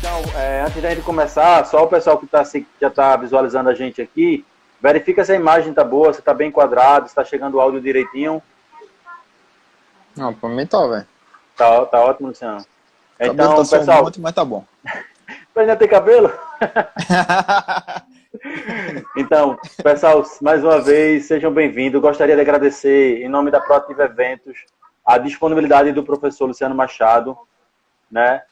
Então, antes da gente começar, só o pessoal que já está visualizando a gente aqui, verifica se a imagem está boa, se está bem enquadrado, se está chegando o áudio direitinho. Não, pra mim tá, velho. Tá ótimo, Luciano. O cabelo tá Então, só um pessoal, monte, mas tá bom. ainda tem cabelo? Então, pessoal, mais uma vez, sejam bem-vindos. Gostaria de agradecer, em nome da Proativa Eventos, a disponibilidade do professor Luciano Machado, né?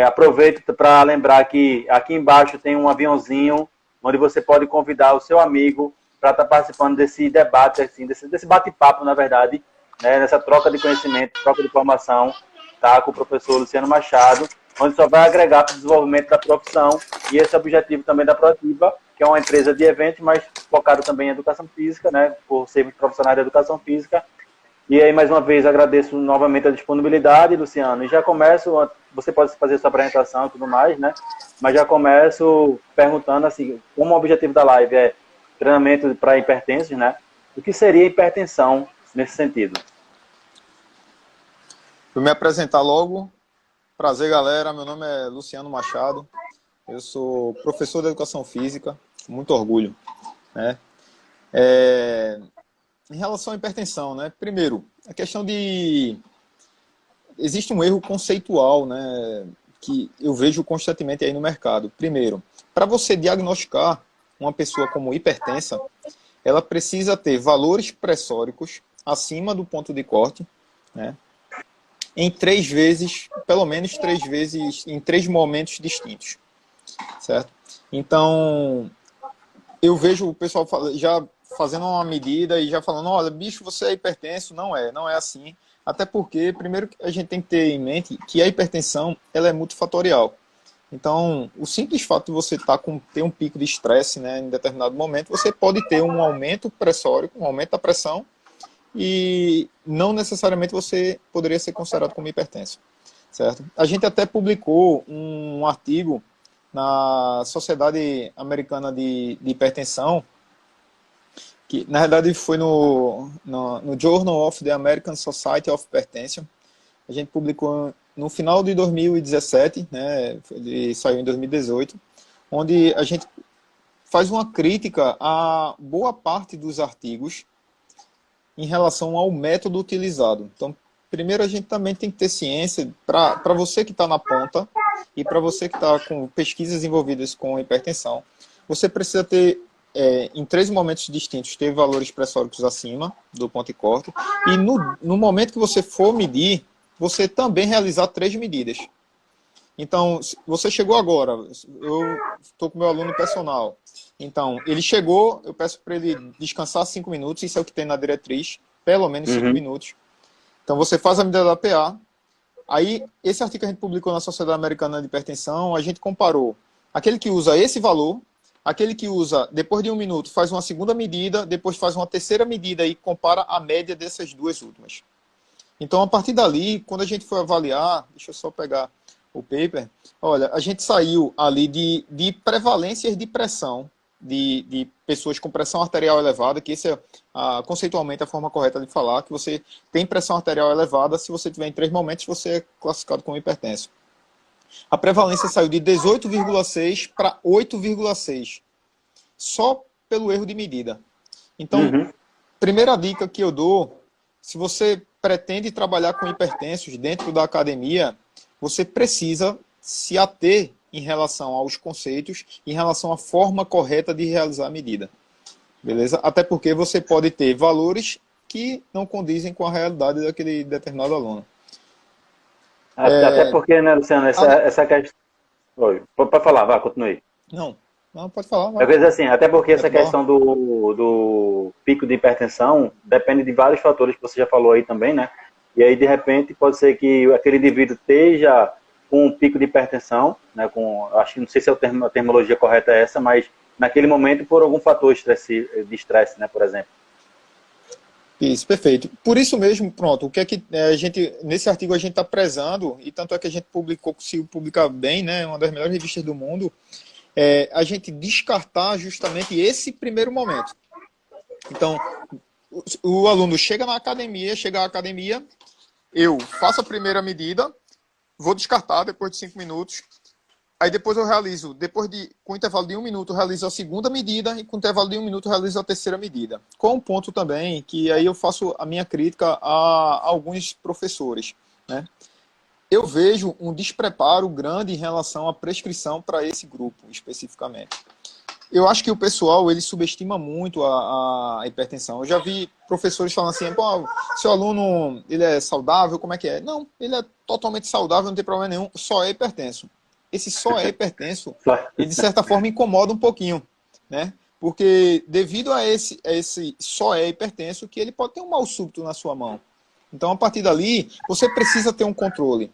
Aproveito para lembrar que aqui embaixo tem um aviãozinho onde você pode convidar o seu amigo para estar participando desse debate, assim, desse bate-papo, na verdade, né? Nessa troca de conhecimento, troca de informação, tá? Com o professor Luciano Machado, onde só vai agregar para o desenvolvimento da profissão, e esse é o objetivo também da Proativa, que é uma empresa de eventos, mas focada também em educação física, né? Por sermos profissionais da educação física. E aí, mais uma vez, agradeço novamente a disponibilidade, Luciano. E já começo, você pode fazer sua apresentação e tudo mais, né? Mas já começo perguntando, assim, como o objetivo da live é treinamento para hipertensos, né? O que seria hipertensão nesse sentido? Vou me apresentar logo. Prazer, galera. Meu nome é Luciano Machado. Eu sou professor de Educação Física, com muito orgulho, né? Em relação à hipertensão, né? Primeiro, a questão de... Existe um erro conceitual, né? Que eu vejo constantemente aí no mercado. Primeiro, para você diagnosticar uma pessoa como hipertensa, ela precisa ter valores pressóricos acima do ponto de corte, né? Em 3 vezes, pelo menos 3 vezes, em 3 momentos distintos, certo? Então, eu vejo o pessoal já fazendo uma medida e já falando, olha, bicho, você é hipertenso. Não é assim. Até porque, primeiro, a gente tem que ter em mente que a hipertensão, ela é multifatorial. Então, o simples fato de você ter um pico de estresse, né, em determinado momento, você pode ter um aumento pressórico, um aumento da pressão, e não necessariamente você poderia ser considerado como hipertenso, certo? A gente até publicou um artigo na Sociedade Americana de Hipertensão, que na verdade foi no Journal of the American Society of Hypertension. A gente publicou no final de 2017, né, ele saiu em 2018, onde a gente faz uma crítica a boa parte dos artigos em relação ao método utilizado. Então, primeiro a gente também tem que ter ciência, para você que está na ponta e para você que está com pesquisas envolvidas com hipertensão, você precisa ter, em 3 momentos distintos, ter valores pressóricos acima do ponto de corte, e no momento que você for medir, você também realizar 3 medidas. Então, você chegou agora, eu estou com meu aluno personal. Então, ele chegou, eu peço para ele descansar 5 minutos, isso é o que tem na diretriz, pelo menos 5 minutos. Então, você faz a medida da PA. Aí, esse artigo que a gente publicou na Sociedade Americana de Hipertensão, a gente comparou aquele que usa esse valor, aquele que usa, depois de 1 minuto, faz uma segunda medida, depois faz uma terceira medida e compara a média dessas 2 últimas. Então, a partir dali, quando a gente foi avaliar, deixa eu só pegar o paper, olha, a gente saiu ali de prevalências de pressão, de pessoas com pressão arterial elevada, que esse é conceitualmente a forma correta de falar, que você tem pressão arterial elevada, se você tiver em 3 momentos, você é classificado como hipertenso. A prevalência saiu de 18,6 para 8,6, só pelo erro de medida. Então, primeira dica que eu dou, se você pretende trabalhar com hipertensos dentro da academia, você precisa se ater em relação aos conceitos, em relação à forma correta de realizar a medida. Beleza? Até porque você pode ter valores que não condizem com a realidade daquele determinado aluno. Até porque, né, Luciano, essa questão... Oi, pode falar, vai, continue. Não, pode falar. Eu quero dizer assim, até porque essa Pode falar. questão do pico de hipertensão depende de vários fatores que você já falou aí também, né? E aí, de repente, pode ser que aquele indivíduo esteja com um pico de hipertensão, né? Acho que não sei se a terminologia correta é essa, mas naquele momento por algum fator de estresse, né? Por exemplo. Isso, perfeito. Por isso mesmo, pronto, o que é que a gente, nesse artigo a gente está prezando, e tanto é que a gente conseguiu publicar bem, né? Uma das melhores revistas do mundo, a gente descartar justamente esse primeiro momento. Então, o aluno chega à academia, eu faço a primeira medida, vou descartar depois de 5 minutos, Aí depois eu realizo, com intervalo de 1 minuto, eu realizo a segunda medida e com intervalo de 1 minuto eu realizo a terceira medida. Com um ponto também, que aí eu faço a minha crítica a alguns professores, né? Eu vejo um despreparo grande em relação à prescrição para esse grupo, especificamente. Eu acho que o pessoal, ele subestima muito a hipertensão. Eu já vi professores falando assim, pô, seu aluno, ele é saudável, como é que é? Não, ele é totalmente saudável, não tem problema nenhum, só é hipertenso. Esse só é hipertenso, ele de certa forma incomoda um pouquinho, né? Porque devido a esse só é hipertenso, que ele pode ter um mal súbito na sua mão. Então, a partir dali, você precisa ter um controle.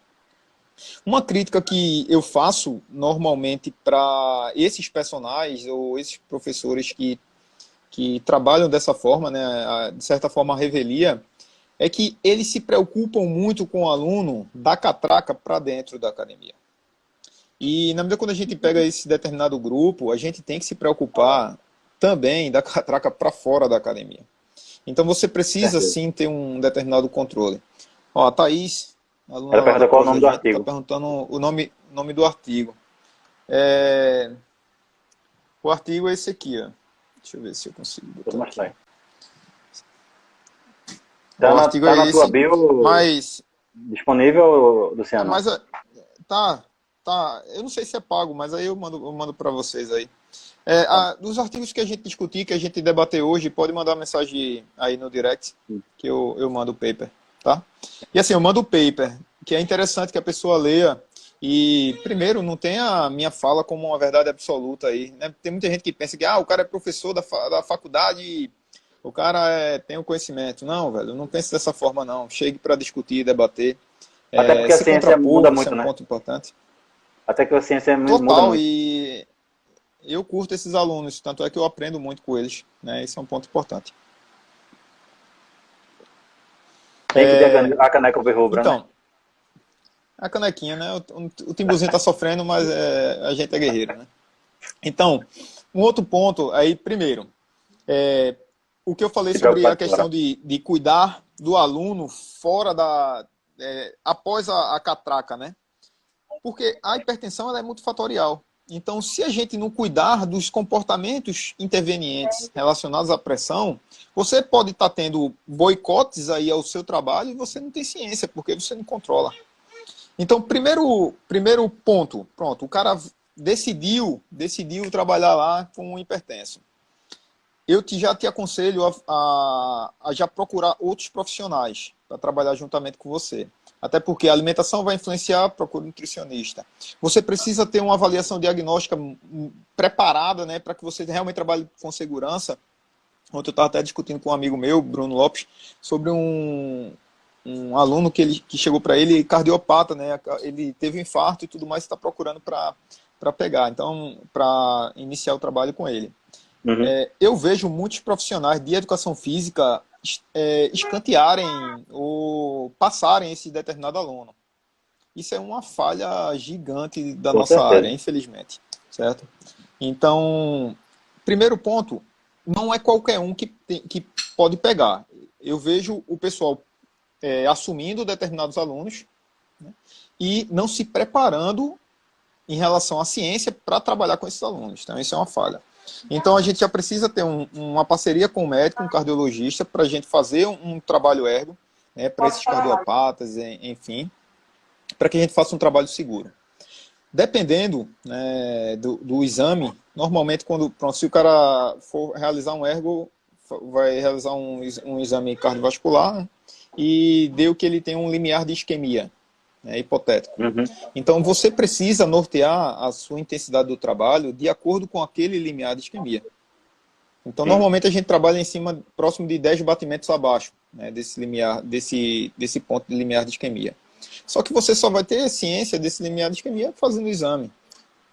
Uma crítica que eu faço normalmente para esses personagens ou esses professores que trabalham dessa forma, né, de certa forma a revelia, é que eles se preocupam muito com o aluno da catraca para dentro da academia. E na medida quando a gente pega esse determinado grupo, a gente tem que se preocupar também da catraca para fora da academia. Então você precisa sim ter um determinado controle. Ó, a Thaís, aluna Ela lá da pergunta qual é o nome do pós, está artigo. perguntando o nome do artigo. O artigo é esse aqui, ó. Deixa eu ver se eu consigo Vou botar aqui. mostrar aí. O artigo Tá é na tua esse, bio mas disponível, Luciano? tá, eu não sei se é pago, mas aí eu mando para vocês aí. Dos artigos que a gente discutir, que a gente debater hoje, pode mandar mensagem aí no direct, que eu mando o paper, tá? E assim, eu mando o paper, que é interessante que a pessoa leia e, primeiro, não tem a minha fala como uma verdade absoluta aí, né? Tem muita gente que pensa que o cara é professor da faculdade e o cara tem o conhecimento. Não, velho, eu não penso dessa forma, não. Chegue para discutir, debater. Até porque a Se ciência contrapor, muda isso é muito, um né? ponto importante. Até que a ciência muda Total, muito. e eu curto esses alunos, tanto é que eu aprendo muito com eles, né? Isso é um ponto importante. Tem que ter a caneca overrubra, né? Então, a canequinha, né? O Timbuzinho tá sofrendo, mas a gente é guerreiro, né? Então, um outro ponto aí, primeiro, o que eu falei Se sobre preocupar a agora. questão de cuidar do aluno fora após a catraca, né? Porque a hipertensão ela é multifatorial. Então, se a gente não cuidar dos comportamentos intervenientes relacionados à pressão, você pode estar tendo boicotes aí ao seu trabalho e você não tem ciência, porque você não controla. Então, primeiro ponto, pronto, o cara decidiu trabalhar lá com um hipertenso. Já te aconselho a já procurar outros profissionais para trabalhar juntamente com você. Até porque a alimentação vai influenciar, procura um nutricionista. Você precisa ter uma avaliação diagnóstica preparada, né, para que você realmente trabalhe com segurança. Ontem eu estava até discutindo com um amigo meu, Bruno Lopes, sobre um aluno que chegou para ele, cardiopata, né, ele teve um infarto e tudo mais, está procurando para pegar, então, para iniciar o trabalho com ele. Uhum. Eu vejo muitos profissionais de educação física escantearem ou passarem esse determinado aluno. Isso é uma falha gigante da Com nossa área, certeza. infelizmente. Certo? Então, primeiro ponto, não é qualquer um que pode pegar. Eu vejo o pessoal assumindo determinados alunos, né, e não se preparando em relação à ciência para trabalhar com esses alunos. Então, isso é uma falha. Então, a gente já precisa ter uma parceria com o médico, um cardiologista, para a gente fazer um trabalho ergo, né, para esses cardiopatas, enfim, para que a gente faça um trabalho seguro. Dependendo, né, do exame, normalmente, se o cara for realizar um ergo, vai realizar um exame cardiovascular, né, e deu que ele tem um limiar de isquemia, hipotético. Uhum. Então, você precisa nortear a sua intensidade do trabalho de acordo com aquele limiar de isquemia. Então, normalmente a gente trabalha em cima, próximo de 10 batimentos abaixo, né, desse limiar, desse ponto de limiar de isquemia. Só que você só vai ter ciência desse limiar de isquemia fazendo o exame.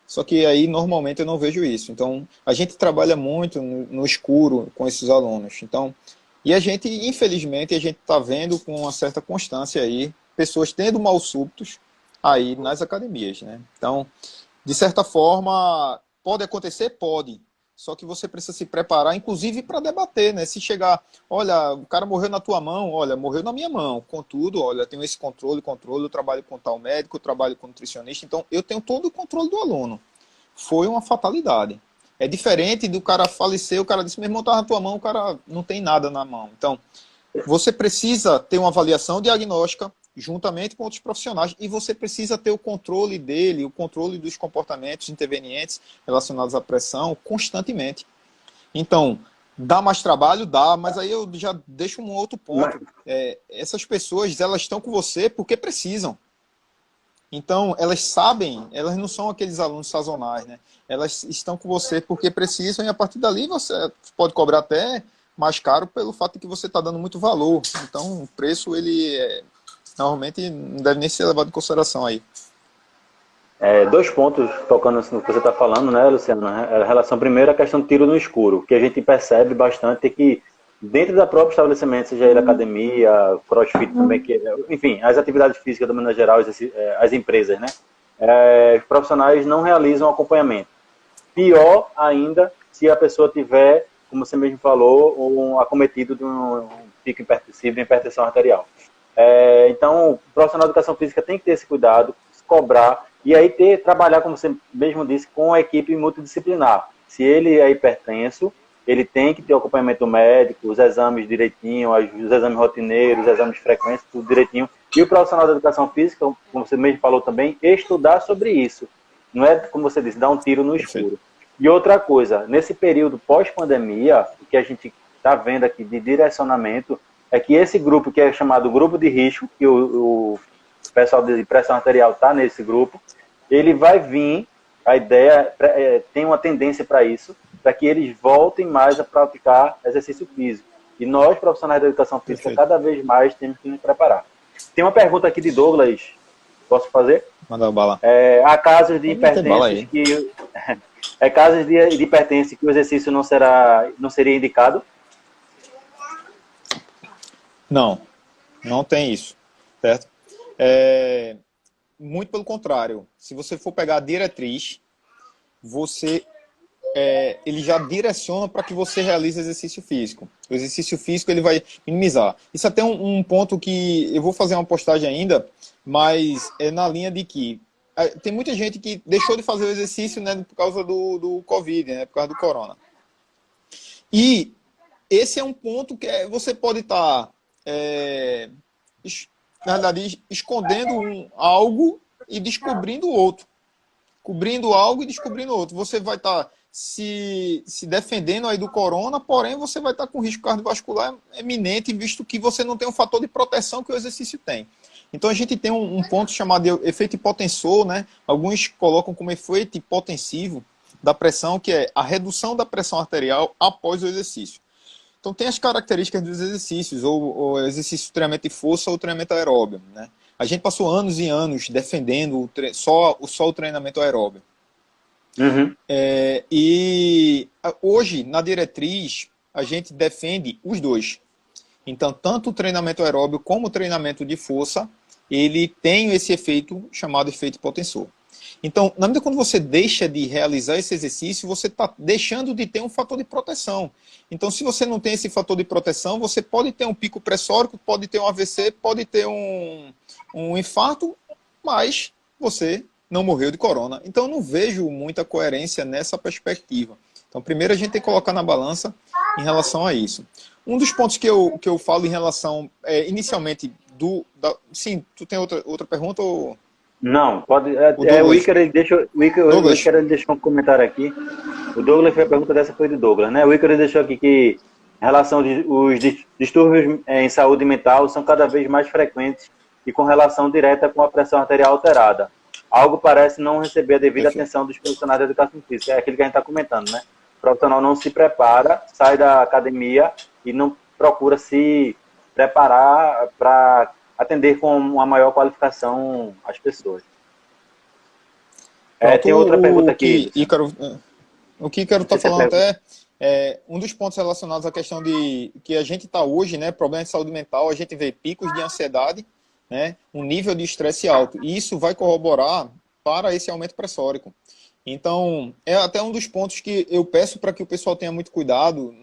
Só que aí, normalmente, eu não vejo isso. Então, a gente trabalha muito no escuro com esses alunos. Então, e a gente, infelizmente, a gente está vendo com uma certa constância aí, pessoas tendo mal súbitos aí nas academias, né? Então, de certa forma, pode acontecer? Pode. só que você precisa se preparar, inclusive para debater, né? Se chegar, olha, o cara morreu na tua mão, olha, morreu na minha mão. Contudo, olha, eu tenho esse controle, eu trabalho com tal médico, eu trabalho com nutricionista, então eu tenho todo o controle do aluno. Foi uma fatalidade. É diferente do cara falecer, o cara disse, meu irmão, tá na tua mão, o cara não tem nada na mão. Então, você precisa ter uma avaliação diagnóstica juntamente com outros profissionais e você precisa ter o controle dele, o controle dos comportamentos intervenientes relacionados à pressão constantemente. Então, dá mais trabalho? Dá, mas aí eu já deixo um outro ponto. Essas pessoas, elas estão com você porque precisam. Então, elas sabem, elas não são aqueles alunos sazonais, né? Elas estão com você porque precisam e a partir dali você pode cobrar até mais caro pelo fato de que você está dando muito valor. Então, o preço, ele normalmente não deve nem ser levado em consideração aí. Dois pontos tocando no que você está falando, né, Luciano? A relação, primeiro, a questão do tiro no escuro, que a gente percebe bastante que dentro da própria estabelecimento, seja ele academia, crossfit também, enfim, as atividades físicas, de maneira geral, as empresas, né? Os profissionais não realizam acompanhamento. Pior ainda se a pessoa tiver, como você mesmo falou, acometido de um pico hipertensivo, de hipertensão arterial. Então, o profissional de educação física tem que ter esse cuidado, se cobrar, e aí trabalhar, como você mesmo disse, com a equipe multidisciplinar. Se ele é hipertenso, ele tem que ter o acompanhamento médico, os exames direitinho, os exames rotineiros, os exames frequentes, tudo direitinho. E o profissional da educação física, como você mesmo falou também, estudar sobre isso. Não é, como você disse, dar um tiro no escuro. E outra coisa, nesse período pós-pandemia, o que a gente está vendo aqui de direcionamento, é que esse grupo, que é chamado grupo de risco, que o pessoal de pressão arterial está nesse grupo, ele vai vir, a ideia tem uma tendência para isso, para que eles voltem mais a praticar exercício físico. E nós, profissionais da educação física, Perfeito. Cada vez mais temos que nos preparar. Tem uma pergunta aqui de Douglas, posso fazer? Manda bala. Há casos de hipertensão que... casos de hipertensão que o exercício não seria indicado? Não, não tem isso, certo? Muito pelo contrário. Se você for pegar a diretriz, ele já direciona para que você realize exercício físico. O exercício físico ele vai minimizar. Isso até um ponto que eu vou fazer uma postagem ainda, mas é na linha de que tem muita gente que deixou de fazer o exercício, né, por causa do Covid, né, por causa do corona. E esse é um ponto que você pode estar, na verdade, escondendo algo e descobrindo outro. Cobrindo algo e descobrindo outro. Você vai estar se defendendo aí do corona, porém você vai estar com risco cardiovascular eminente, visto que você não tem um fator de proteção que o exercício tem. Então a gente tem um ponto chamado de efeito hipotensor, né? Alguns colocam como efeito hipotensivo da pressão, que é a redução da pressão arterial após o exercício. Então tem as características dos exercícios, ou exercício de treinamento de força ou treinamento aeróbio, né? A gente passou anos e anos defendendo só o treinamento aeróbio. Uhum. E hoje, na diretriz, a gente defende os dois. Então, tanto o treinamento aeróbio como o treinamento de força, ele tem esse efeito chamado efeito hipotensor. Então, na medida que você deixa de realizar esse exercício, você está deixando de ter um fator de proteção. Então, se você não tem esse fator de proteção, você pode ter um pico pressórico, pode ter um AVC, pode ter um infarto, mas você não morreu de corona. Então, eu não vejo muita coerência nessa perspectiva. Então, primeiro a gente tem que colocar na balança em relação a isso. Um dos pontos que eu falo em relação, inicialmente, sim, tu tem outra pergunta? Ou... Não, pode. O Ícaro ele deixou um comentário aqui. O Douglas fez a pergunta dessa, foi de Douglas, né? O Ícaro deixou aqui que em relação os distúrbios em saúde mental são cada vez mais frequentes e com relação direta com a pressão arterial alterada. Algo parece não receber a devida atenção dos profissionais da educação física. É aquilo que a gente está comentando, né? O profissional não se prepara, sai da academia e não procura se preparar para atender com uma maior qualificação as pessoas. Tem outra pergunta aqui. O que Ícaro está falando até um dos pontos relacionados à questão de que a gente está hoje, né, problema de saúde mental, a gente vê picos de ansiedade, né, um nível de estresse alto. E isso vai corroborar para esse aumento pressórico. Então, é até um dos pontos que eu peço para que o pessoal tenha muito cuidado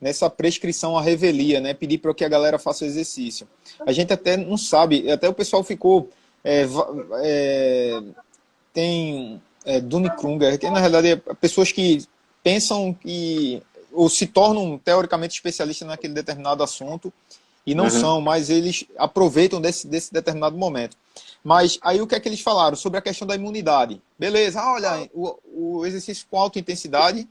nessa prescrição à revelia, né? Pedir para que a galera faça o exercício. A gente até não sabe, até o pessoal ficou... tem Dunning-Kruger, que na realidade é pessoas que pensam que ou se tornam teoricamente especialistas naquele determinado assunto e não são, mas eles aproveitam desse determinado momento. Mas aí o que é que eles falaram sobre a questão da imunidade? Beleza, olha, o exercício com alta intensidade,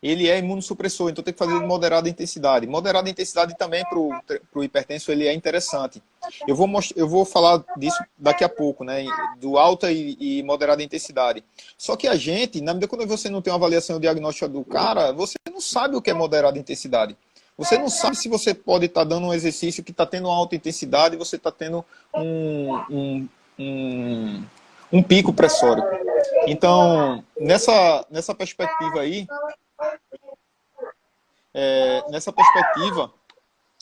ele é imunossupressor, então tem que fazer de moderada intensidade. Moderada intensidade também para o hipertenso ele é interessante. Eu vou falar disso daqui a pouco, né? Do alta e moderada intensidade. Só que a gente, na medida que você não tem uma avaliação diagnóstica do cara, você não sabe o que é moderada intensidade. Você não sabe se você pode estar dando um exercício que está tendo uma alta intensidade e você está tendo um pico pressórico. Então, nessa perspectiva aí,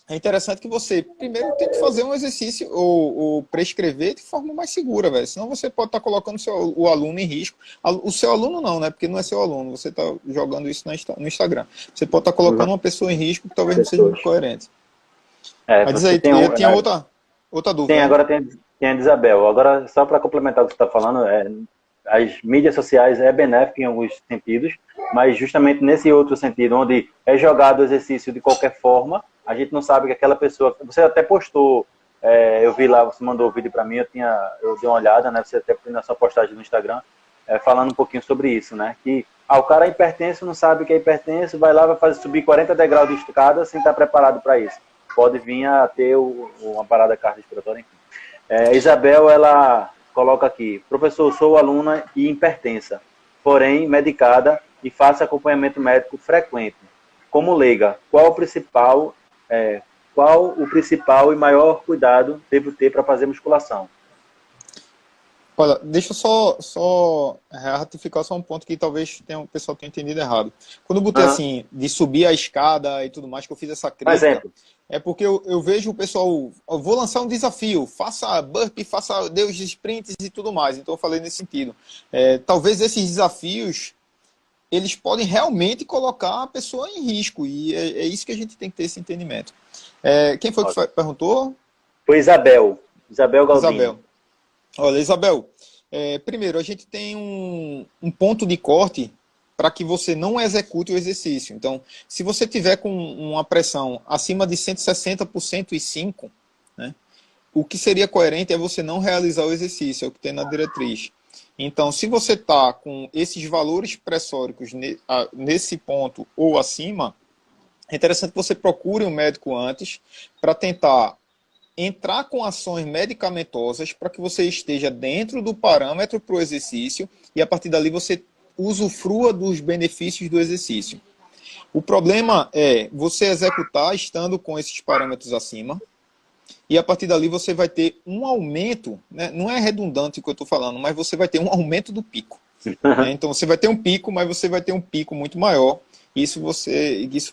é interessante que você, primeiro, tem que fazer um exercício ou prescrever de forma mais segura, velho. Senão você pode estar colocando o aluno em risco. O seu aluno não, né? Porque não é seu aluno. Você está jogando isso no Instagram. Você pode estar colocando uma pessoa em risco que talvez não seja muito coerente. Mas diz aí, tinha outra dúvida. Tem, agora tem a de Isabel. Agora, só para complementar o que você está falando, as mídias sociais é benéfico em alguns sentidos, mas justamente nesse outro sentido, onde é jogado o exercício de qualquer forma, a gente não sabe que aquela pessoa... Você até postou, eu vi lá, você mandou o vídeo para mim, eu dei uma olhada, né? Você até na sua postagem no Instagram, falando um pouquinho sobre isso, né? Que o cara é hipertenso, não sabe o que é hipertenso, vai lá, vai fazer subir 40 degraus de escada sem estar preparado para isso. Pode vir a ter uma parada cardiorrespiratória, enfim. Isabel, ela coloca aqui: professor, sou aluna e hipertensa, porém medicada e faço acompanhamento médico frequente. Como leiga, qual o principal e maior cuidado devo ter para fazer musculação? Olha, deixa eu só ratificar só um ponto que talvez o pessoal tenha entendido errado. Quando eu botei assim, de subir a escada e tudo mais, que eu fiz essa crítica, é porque eu vejo o pessoal, eu vou lançar um desafio, faça burpee, faça Deus de sprints e tudo mais. Então eu falei nesse sentido. Talvez esses desafios, eles podem realmente colocar a pessoa em risco, e é isso que a gente tem que ter esse entendimento. Quem foi que perguntou? Foi Isabel Galdino. Olha, Isabel, primeiro, a gente tem um ponto de corte para que você não execute o exercício. Então, se você tiver com uma pressão acima de 160 por 105, né, o que seria coerente é você não realizar o exercício, é o que tem na diretriz. Então, se você está com esses valores pressóricos nesse ponto ou acima, é interessante que você procure um médico antes para tentar entrar com ações medicamentosas para que você esteja dentro do parâmetro para o exercício e a partir dali você usufrua dos benefícios do exercício. O problema é você executar estando com esses parâmetros acima e a partir dali você vai ter um aumento, né? Não é redundante o que eu estou falando, mas você vai ter um aumento do pico. Né? Então você vai ter um pico, mas você vai ter um pico muito maior. Isso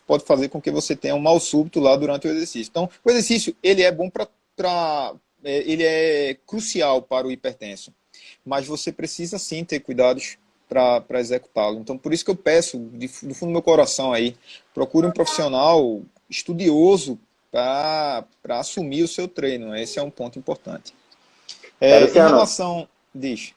pode fazer com que você tenha um mal súbito lá durante o exercício. Então, o exercício ele é bom ele é crucial para o hipertenso, mas você precisa sim ter cuidados para executá-lo. Então, por isso que eu peço, do fundo do meu coração aí, procure um profissional estudioso para assumir o seu treino. Esse é um ponto importante. Em relação... Diz.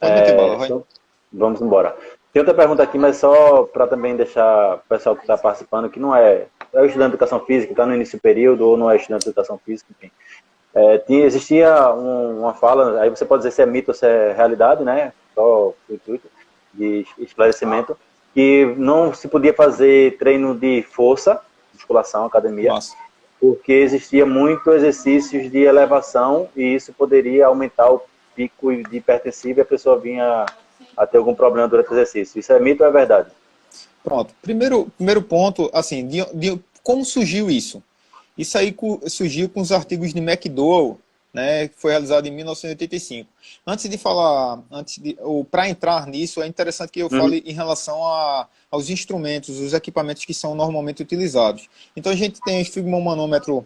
Pode meter bala, vai. Então, vamos embora. Tem outra pergunta aqui, mas só para também deixar o pessoal que está participando, que não é o estudante de educação física, está no início do período, ou não é estudante de educação física, enfim. Existia uma fala, aí você pode dizer se é mito ou se é realidade, né? Só o intuito de esclarecimento, que não se podia fazer treino de força, musculação, academia, porque existia muito exercícios de elevação e isso poderia aumentar o pico de hipertensivo e a pessoa vinha a ter algum problema durante o exercício. Isso é mito ou é verdade? Pronto. Primeiro ponto, assim, como surgiu isso? Isso aí surgiu com os artigos de McDowell, né, que foi realizado em 1985. Para entrar nisso, é interessante que eu fale em relação aos instrumentos, os equipamentos que são normalmente utilizados. Então a gente tem o esfigmomanômetro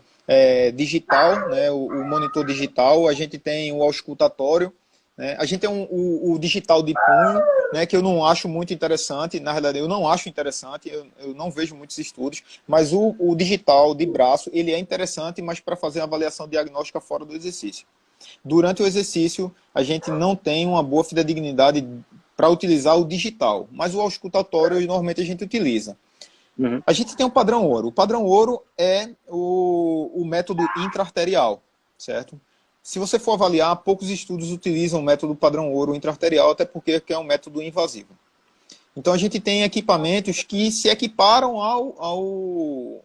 digital, né, o monitor digital, a gente tem o auscultatório, né? A gente tem o digital de punho, né, que eu não acho muito interessante. Na verdade, eu não acho interessante, eu não vejo muitos estudos, mas o digital de braço, ele é interessante, mas para fazer a avaliação diagnóstica fora do exercício. Durante o exercício, a gente não tem uma boa fidedignidade para utilizar o digital, mas o auscultatório normalmente a gente utiliza. Uhum. A gente tem o padrão ouro. O padrão ouro é o método intraarterial, certo? Se você for avaliar, poucos estudos utilizam o método padrão ouro intraarterial, até porque é um método invasivo. Então a gente tem equipamentos que se equiparam ao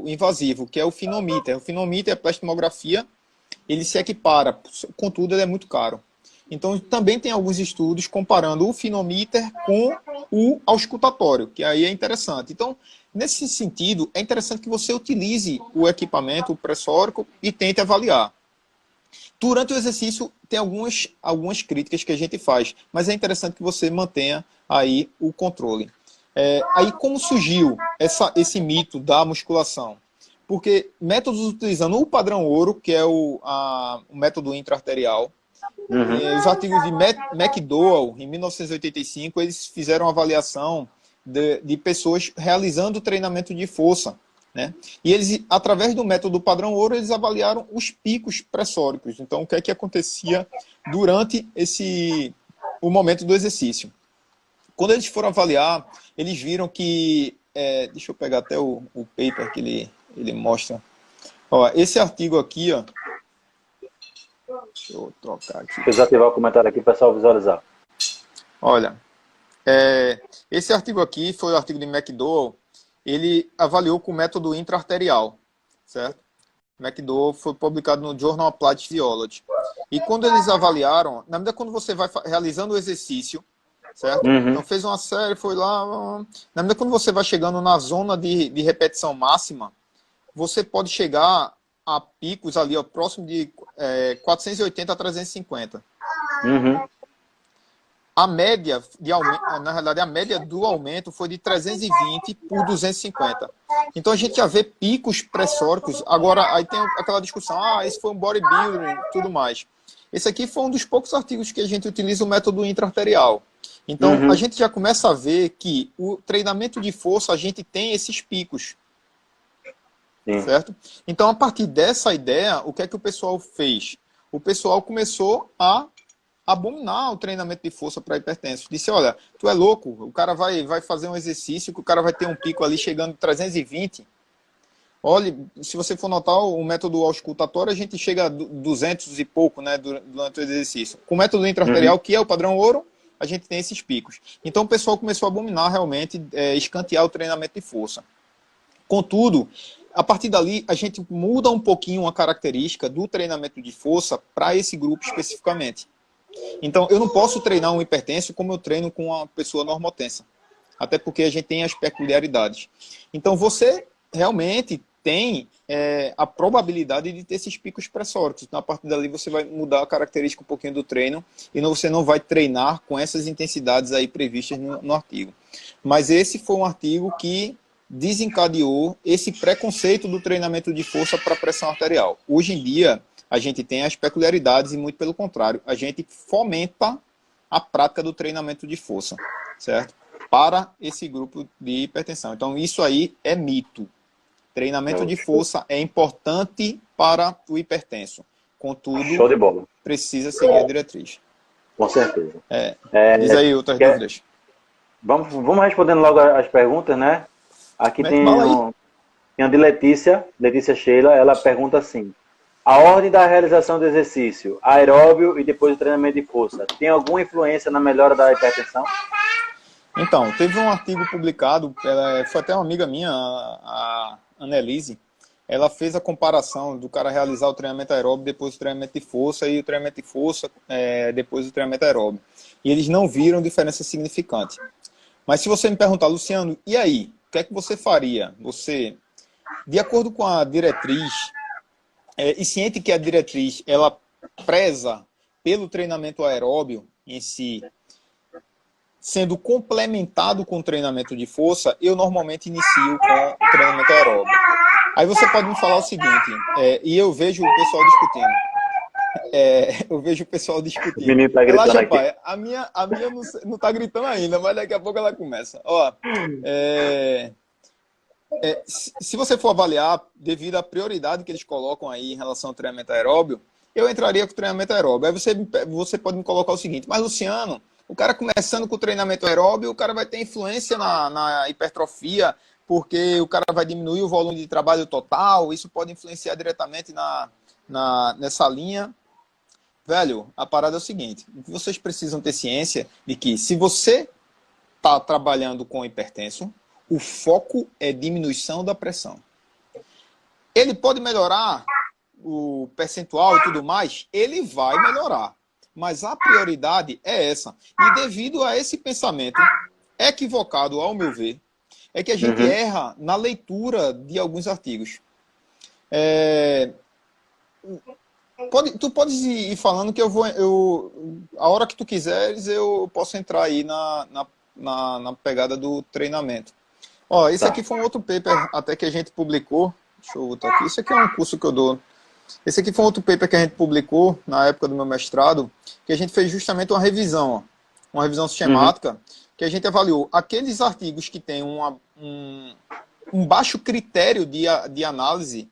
invasivo, que é o finomíter. O finomíter é a plastimografia, ele se equipara, contudo ele é muito caro. Então também tem alguns estudos comparando o finomíter com o auscultatório, que aí é interessante. Então, nesse sentido, é interessante que você utilize o equipamento, o pressórico, e tente avaliar. Durante o exercício, tem algumas críticas que a gente faz, mas é interessante que você mantenha aí o controle. Aí, como surgiu esse mito da musculação? Porque métodos utilizando o padrão ouro, que é o método intraarterial, os artigos de McDowell, em 1985, eles fizeram uma avaliação de pessoas realizando treinamento de força, né? E eles, através do método padrão ouro, eles avaliaram os picos pressóricos. Então, o que é que acontecia durante o momento do exercício? Quando eles foram avaliar, eles viram que... deixa eu pegar até o paper que ele mostra. Ó, esse artigo aqui, ó, deixa eu trocar aqui. Deixa eu desativar o comentário aqui para o pessoal visualizar. Olha, esse artigo aqui foi o artigo de McDowell. Ele avaliou com o método intraarterial, certo? McDowell foi publicado no Journal of Applied Physiology. E quando eles avaliaram, na medida quando você vai realizando o exercício, certo? Então fez uma série, foi lá. Na medida quando você vai chegando na zona de repetição máxima, você pode chegar a picos ali, ó, próximo de 480 a 350. A média de aumento, na realidade, a média do aumento foi de 320 por 250. Então a gente já vê picos pressóricos. Agora, aí tem aquela discussão, esse foi um bodybuilder e tudo mais. Esse aqui foi um dos poucos artigos que a gente utiliza o método intraarterial. Então, a gente já começa a ver que o treinamento de força, a gente tem esses picos. Certo? Então, a partir dessa ideia, o que é que o pessoal fez? O pessoal começou a abominar o treinamento de força para hipertensos. Disse, olha, tu é louco, o cara vai fazer um exercício que o cara vai ter um pico ali chegando a 320. Olha, se você for notar o método auscultatório, a gente chega a 200 e pouco, né, durante o exercício. Com o método intraarterial, que é o padrão ouro, a gente tem esses picos. Então o pessoal começou a abominar realmente, escantear o treinamento de força. Contudo, a partir dali, a gente muda um pouquinho a característica do treinamento de força para esse grupo especificamente. Então, eu não posso treinar um hipertenso como eu treino com uma pessoa normotensa. Até porque a gente tem as peculiaridades. Então, você realmente tem a probabilidade de ter esses picos pressóricos. Então, a partir dali, você vai mudar a característica um pouquinho do treino e você não vai treinar com essas intensidades aí previstas no artigo. Mas esse foi um artigo que desencadeou esse preconceito do treinamento de força para pressão arterial. Hoje em dia, a gente tem as peculiaridades e, muito pelo contrário, a gente fomenta a prática do treinamento de força, certo? Para esse grupo de hipertensão. Então, isso aí é mito. Treinamento de força é importante para o hipertenso. Contudo, show de bola, precisa seguir a diretriz. Com certeza. Diz aí outras dúvidas. Vamos respondendo logo as perguntas, né? Aqui tem a de Letícia Sheila, ela pergunta assim: a ordem da realização do exercício, aeróbio e depois o treinamento de força, tem alguma influência na melhora da hipertensão? Então, teve um artigo publicado, foi até uma amiga minha, a Annelise, ela fez a comparação do cara realizar o treinamento aeróbio depois do treinamento de força e o treinamento de força depois do treinamento aeróbio. E eles não viram diferença significante. Mas se você me perguntar, Luciano, e aí? O que é que você faria? Você, de acordo com a diretriz, e ciente que a diretriz ela preza pelo treinamento aeróbio em si, sendo complementado com o treinamento de força, eu normalmente inicio com o treinamento aeróbio. Aí você pode me falar o seguinte, e eu vejo o pessoal discutindo, eu vejo o pessoal O discutindo. menino tá gritando Relaxa, aqui. pai. A minha não tá gritando ainda, mas daqui a pouco ela começa. Ó, é, se você for avaliar, devido à prioridade que eles colocam aí em relação ao treinamento aeróbio, eu entraria com o treinamento aeróbio. Aí você pode me colocar o seguinte, mas Luciano, o cara começando com o treinamento aeróbio, o cara vai ter influência na hipertrofia, porque o cara vai diminuir o volume de trabalho total, isso pode influenciar diretamente nessa linha. Velho, a parada é o seguinte, vocês precisam ter ciência de que se você está trabalhando com hipertenso, o foco é diminuição da pressão. Ele pode melhorar o percentual e tudo mais, ele vai melhorar. Mas a prioridade é essa. E devido a esse pensamento equivocado, ao meu ver, é que a gente erra na leitura de alguns artigos. Tu podes ir falando que a hora que tu quiseres, eu posso entrar aí na pegada do treinamento. Ó, esse aqui foi um outro paper até que a gente publicou. Deixa eu botar aqui. Esse aqui é um curso que eu dou. Esse aqui foi um outro paper que a gente publicou na época do meu mestrado, que a gente fez justamente uma revisão, ó, uma revisão sistemática, que a gente avaliou aqueles artigos que têm um baixo critério de análise,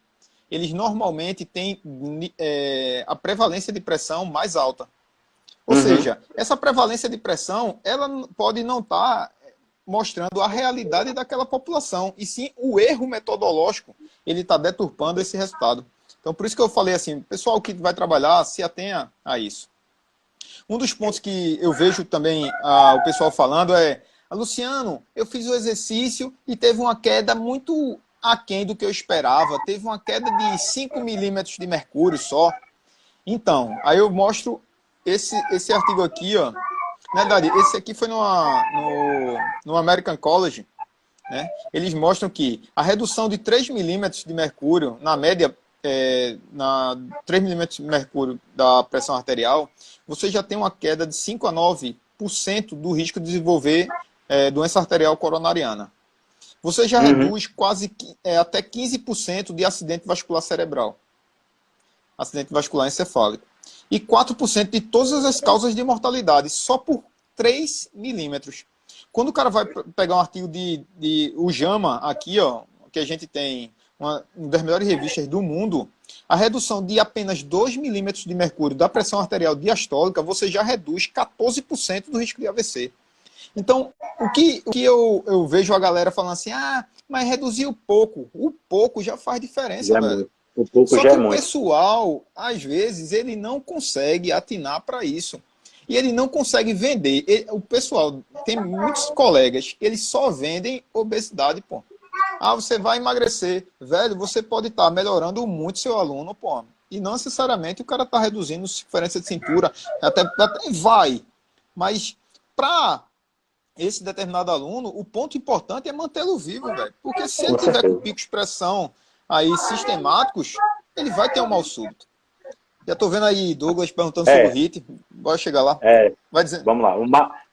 eles normalmente têm a prevalência de pressão mais alta. Ou seja, essa prevalência de pressão, ela pode não estar mostrando a realidade daquela população, e sim o erro metodológico, ele está deturpando esse resultado. Então, por isso que eu falei assim, pessoal que vai trabalhar, se atenha a isso. Um dos pontos que eu vejo também o pessoal falando é, Luciano, eu fiz o exercício e teve uma queda muito aquém do que eu esperava, teve uma queda de 5 milímetros de mercúrio só. Então, aí eu mostro esse artigo aqui, ó. Na verdade, esse aqui foi no American College, né? Eles mostram que a redução de 3 milímetros de mercúrio, na média, 3 milímetros de mercúrio da pressão arterial, você já tem uma queda de 5 a 9% do risco de desenvolver doença arterial coronariana. Você já reduz quase até 15% de acidente vascular cerebral, acidente vascular encefálico. E 4% de todas as causas de mortalidade, só por 3 milímetros. Quando o cara vai pegar um artigo o JAMA, aqui, ó, que a gente tem uma das melhores revistas do mundo, a redução de apenas 2 milímetros de mercúrio da pressão arterial diastólica, você já reduz 14% do risco de AVC. Então, o que eu vejo a galera falando assim, mas reduziu pouco. O pouco já faz diferença, velho. O pouco Só já que é o muito. pessoal, às vezes, ele não consegue atinar para isso. E ele não consegue vender. O pessoal, tem muitos colegas, eles só vendem obesidade, pô. Você vai emagrecer. Velho, você pode estar melhorando muito seu aluno, pô. E não necessariamente o cara está reduzindo diferença de cintura. Até vai. Mas para esse determinado aluno, o ponto importante é mantê-lo vivo, velho. Porque se ele tiver com picos de pressão aí sistemáticos, ele vai ter um mal súbito. Já tô vendo aí Douglas perguntando sobre o HIIT. Bora chegar lá. Vai dizer. Vamos lá. O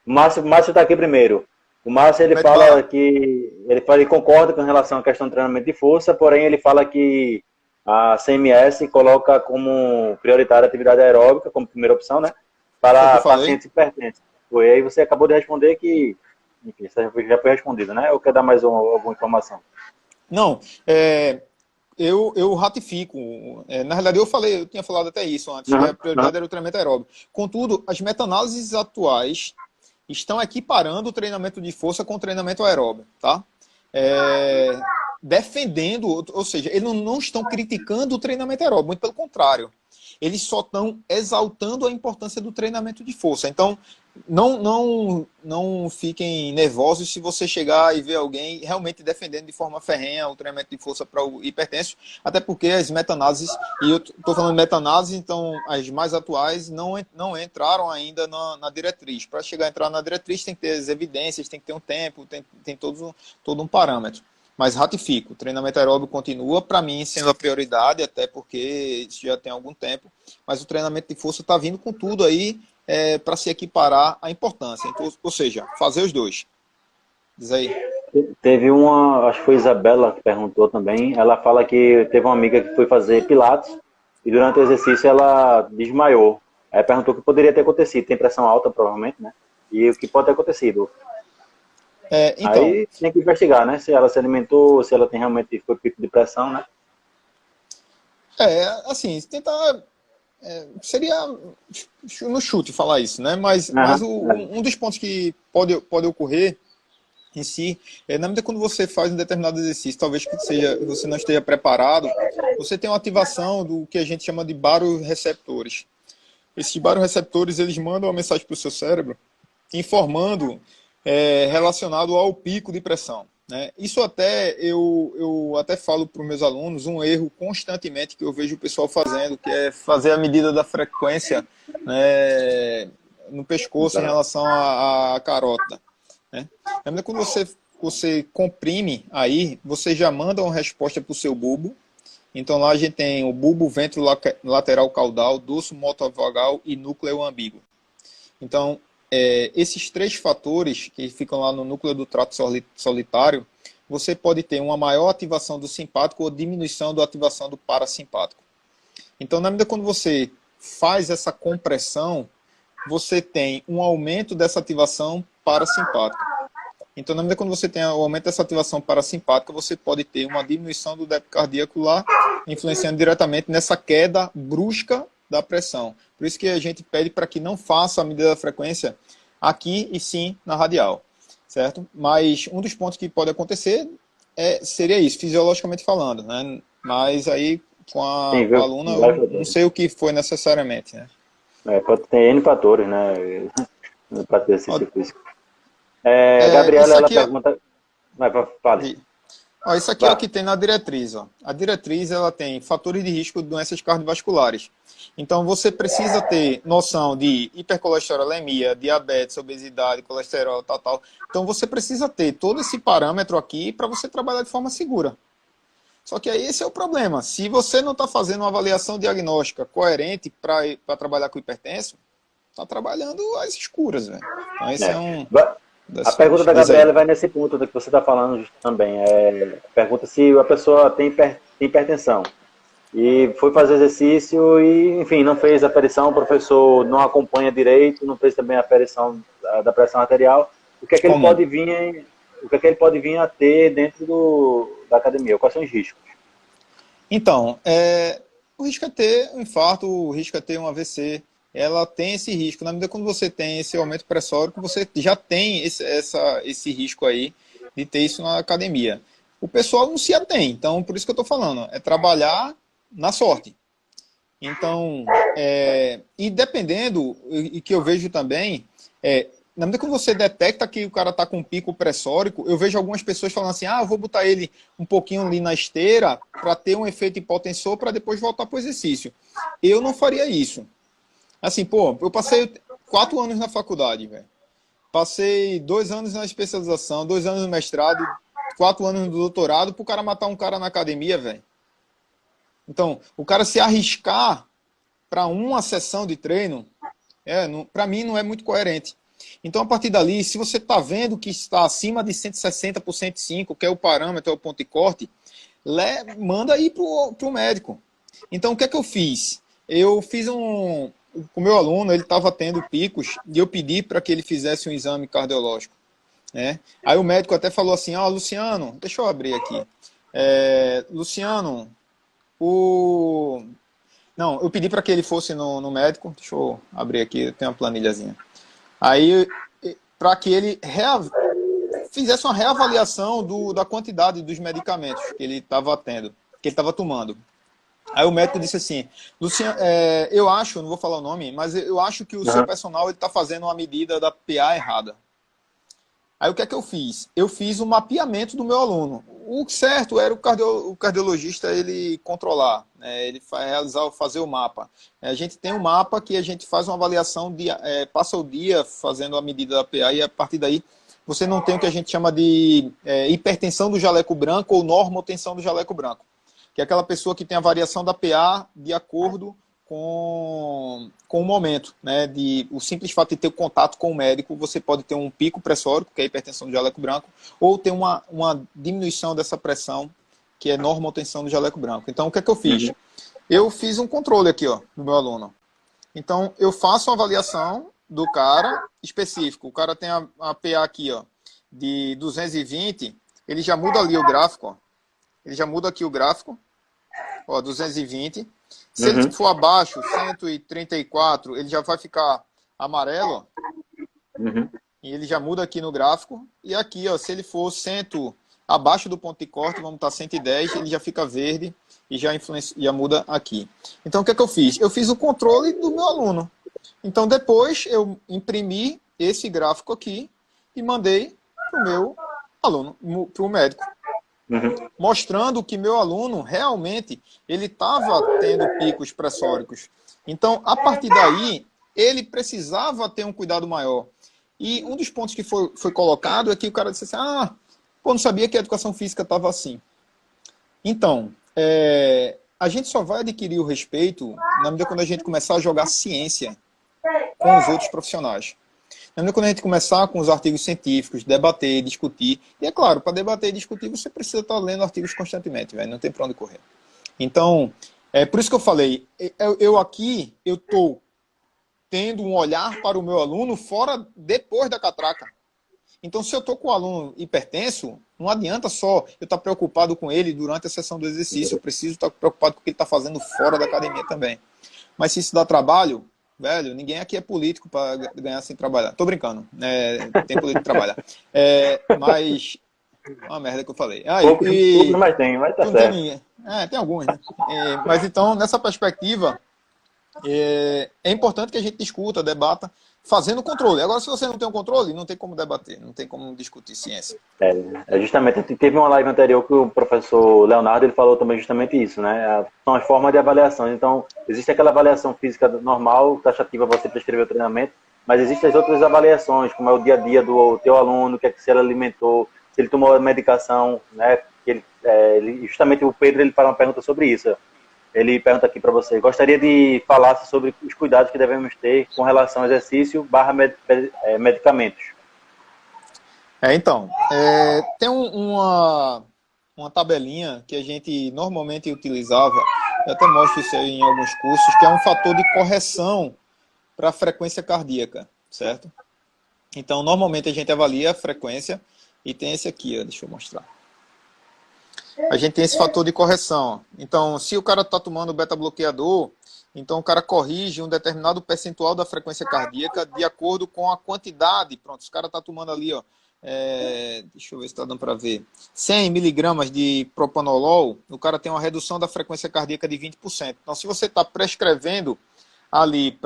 Márcio está aqui primeiro. O Márcio, ele fala que ele concorda com relação à questão do treinamento de força, porém ele fala que a CMS coloca como prioritária a atividade aeróbica, como primeira opção, né? Para pacientes hipertensos. E aí você acabou de responder que, enfim, isso já foi respondido, né? Ou quer dar mais alguma informação? Não, eu ratifico. Na realidade, eu tinha falado até isso antes, que a prioridade era o treinamento aeróbico. Contudo, as meta-análises atuais estão equiparando o treinamento de força com o treinamento aeróbico, tá? Defendendo, ou seja, eles não estão criticando o treinamento aeróbico, muito pelo contrário. Eles só estão exaltando a importância do treinamento de força. Então, não fiquem nervosos se você chegar e ver alguém realmente defendendo de forma ferrenha o treinamento de força para o hipertenso, até porque as meta-análises, e eu estou falando de meta-análise, então as mais atuais não entraram ainda na diretriz. Para chegar a entrar na diretriz tem que ter as evidências, tem que ter um tempo, tem todo um parâmetro. Mas ratifico, o treinamento aeróbico continua, para mim, sendo a prioridade, até porque isso já tem algum tempo, mas o treinamento de força está vindo com tudo aí para se equiparar a importância. Então, ou seja, fazer os dois. Diz aí. Teve acho que foi a Isabela que perguntou também, ela fala que teve uma amiga que foi fazer pilates e durante o exercício ela desmaiou. Aí perguntou o que poderia ter acontecido. Tem pressão alta, provavelmente, né? E o que pode ter acontecido. Então, Aí tem que investigar, né? Se ela se alimentou, se ela tem realmente foi pico de pressão, né? assim, tentar. Seria no chute falar isso, né? Mas Aham, um dos pontos que pode ocorrer em si, na medida quando você faz um determinado exercício, talvez que você não esteja preparado, você tem uma ativação do que a gente chama de baroreceptores. Esses baroreceptores, eles mandam uma mensagem para o seu cérebro informando relacionado ao pico de pressão. Né? Isso até eu até falo para os meus alunos um erro constantemente que eu vejo o pessoal fazendo, que é fazer a medida da frequência, né, no pescoço em relação à carota. Né? Quando você comprime aí, você já manda uma resposta para o seu bulbo. Então lá a gente tem o bulbo ventrolateral caudal, dorso motovagal e núcleo ambíguo. Então, esses três fatores que ficam lá no núcleo do trato solitário, você pode ter uma maior ativação do simpático ou diminuição da ativação do parasimpático. Então, na medida quando você faz essa compressão, você tem um aumento dessa ativação parasimpática. Então, na medida quando você tem o aumento dessa ativação parasimpática, você pode ter uma diminuição do débito cardíaco lá, influenciando diretamente nessa queda brusca da pressão. Por isso que a gente pede para que não faça a medida da frequência aqui e sim na radial, certo? Mas um dos pontos que pode acontecer seria isso, fisiologicamente falando, né? Mas aí com sim, a viu? aluna eu não sei o que foi necessariamente, né? Pode ter N fatores, né? Para ter exercício físico. A Isso Gabriela, ela aqui, ó, pergunta. Fale. Ó, isso aqui é o Vá. que tem na diretriz. Ó. A diretriz ela tem fatores de risco de doenças cardiovasculares. Então você precisa ter noção de hipercolesterolemia, diabetes, obesidade, colesterol, tal. Então você precisa ter todo esse parâmetro aqui para você trabalhar de forma segura. Só que aí esse é o problema. Se você não está fazendo uma avaliação diagnóstica coerente para trabalhar com hipertenso, está trabalhando às escuras, velho. Então esse é É. um A das pergunta coisas. da Diz aí. Gabriela vai nesse ponto do que você está falando também. Pergunta se a pessoa tem hipertensão e foi fazer exercício e, enfim, não fez a aferição, o professor não acompanha direito, não fez também a aferição da pressão arterial. O que é que ele Comum. pode vir, o que é que ele pode vir a ter dentro da academia? Quais são os riscos? Então, o risco é ter um infarto, o risco é ter um AVC. Ela tem esse risco. Na medida que quando você tem esse aumento pressórico, você já tem esse risco aí de ter isso na academia. O pessoal não se atém. Então, por isso que eu estou falando. É trabalhar na sorte. Então, e dependendo, e que eu vejo também, na medida que você detecta que o cara está com um pico pressórico, eu vejo algumas pessoas falando assim, eu vou botar ele um pouquinho ali na esteira para ter um efeito hipotensor para depois voltar para o exercício. Eu não faria isso. Assim, pô, eu passei 4 anos na faculdade, velho. Passei 2 anos na especialização, 2 anos no mestrado, 4 anos no doutorado, pro cara matar um cara na academia, velho. Então, o cara se arriscar para uma sessão de treino, para mim não é muito coerente. Então, a partir dali, se você está vendo que está acima de 160 por 105, que é o parâmetro, é o ponto de corte, manda aí para o médico. Então, o que é que eu fiz? Eu fiz o meu aluno, ele estava tendo picos, e eu pedi para que ele fizesse um exame cardiológico. Né? Aí o médico até falou assim, Luciano, deixa eu abrir aqui. Luciano, Não, eu pedi para que ele fosse no médico, deixa eu abrir aqui, tem uma planilhazinha. Aí, para que ele fizesse uma reavaliação da quantidade dos medicamentos que ele estava tendo, que ele estava tomando. Aí o médico disse assim, Luciano, eu acho, não vou falar o nome, mas eu acho que o seu personal está fazendo uma medida da PA errada. Aí o que é que eu fiz? Eu fiz um mapeamento do meu aluno. O certo era o cardiologista ele controlar, né? Ele fazer o mapa. A gente tem um mapa que a gente faz uma avaliação, passa o dia fazendo a medida da PA e a partir daí você não tem o que a gente chama de hipertensão do jaleco branco ou normotensão do jaleco branco, que é aquela pessoa que tem a variação da PA de acordo com o momento, né? O simples fato de ter contato com o médico, você pode ter um pico pressórico, que é a hipertensão do jaleco branco, ou ter uma diminuição dessa pressão, que é normotensão do jaleco branco. Então, o que é que eu fiz? eu fiz um controle aqui, ó, do meu aluno. Então, eu faço uma avaliação do cara específico. O cara tem a PA aqui, ó, de 220, ele já muda ali o gráfico, ó. Ele já muda aqui o gráfico, ó, 220. Se ele for abaixo, 134, ele já vai ficar amarelo, ó. E ele já muda aqui no gráfico. E aqui, ó, se ele for abaixo do ponto de corte, vamos estar 110, ele já fica verde e já muda aqui. Então, o que é que eu fiz? Eu fiz o controle do meu aluno. Então, depois eu imprimi esse gráfico aqui e mandei para o meu aluno, para o médico. Mostrando que meu aluno realmente ele estava tendo picos pressóricos. Então, a partir daí, ele precisava ter um cuidado maior. E um dos pontos que foi colocado é que o cara disse assim, pô, não sabia que a educação física estava assim. Então, a gente só vai adquirir o respeito na medida quando a gente começar a jogar ciência com os outros profissionais. Na medida quando a gente começar com os artigos científicos, debater, discutir. E é claro, para debater e discutir, você precisa estar lendo artigos constantemente, velho, não tem para onde correr. Então, por isso que eu falei, eu estou tendo um olhar para o meu aluno depois da catraca. Então, se eu estou com um aluno hipertenso, não adianta só eu estar preocupado com ele durante a sessão do exercício. Eu preciso estar preocupado com o que ele está fazendo fora da academia também. Mas se isso dá trabalho, velho, ninguém aqui é político para ganhar sem trabalhar. Tô brincando. Tem político que trabalha. Mas... Uma merda que eu falei. Poucos, mas tem, mas tá certo. Tem alguns, né? Mas então, nessa perspectiva, é importante que a gente discuta, debata, fazendo controle. Agora, se você não tem um controle, não tem como debater, não tem como discutir ciência. Justamente, teve uma live anterior que o professor Leonardo ele falou também justamente isso, né? São as formas de avaliação. Então, existe aquela avaliação física normal, taxativa você prescrever o treinamento, mas existem as outras avaliações, como é o dia a dia do teu aluno, o que é que se ele alimentou, se ele tomou a medicação, né? Justamente o Pedro ele fala uma pergunta sobre isso. Ele pergunta aqui para você, gostaria de falar sobre os cuidados que devemos ter com relação ao exercício / medicamentos. Tem uma tabelinha que a gente normalmente utilizava, eu até mostro isso aí em alguns cursos, que é um fator de correção para a frequência cardíaca, certo? Então, normalmente a gente avalia a frequência e tem esse aqui, ó, deixa eu mostrar. A gente tem esse fator de correção. Então, se o cara está tomando beta-bloqueador, então o cara corrige um determinado percentual da frequência cardíaca de acordo com a quantidade. Pronto, se o cara está tomando ali, ó, deixa eu ver se está dando para ver, 100 miligramas de propanolol, o cara tem uma redução da frequência cardíaca de 20%. Então, se você está prescrevendo ali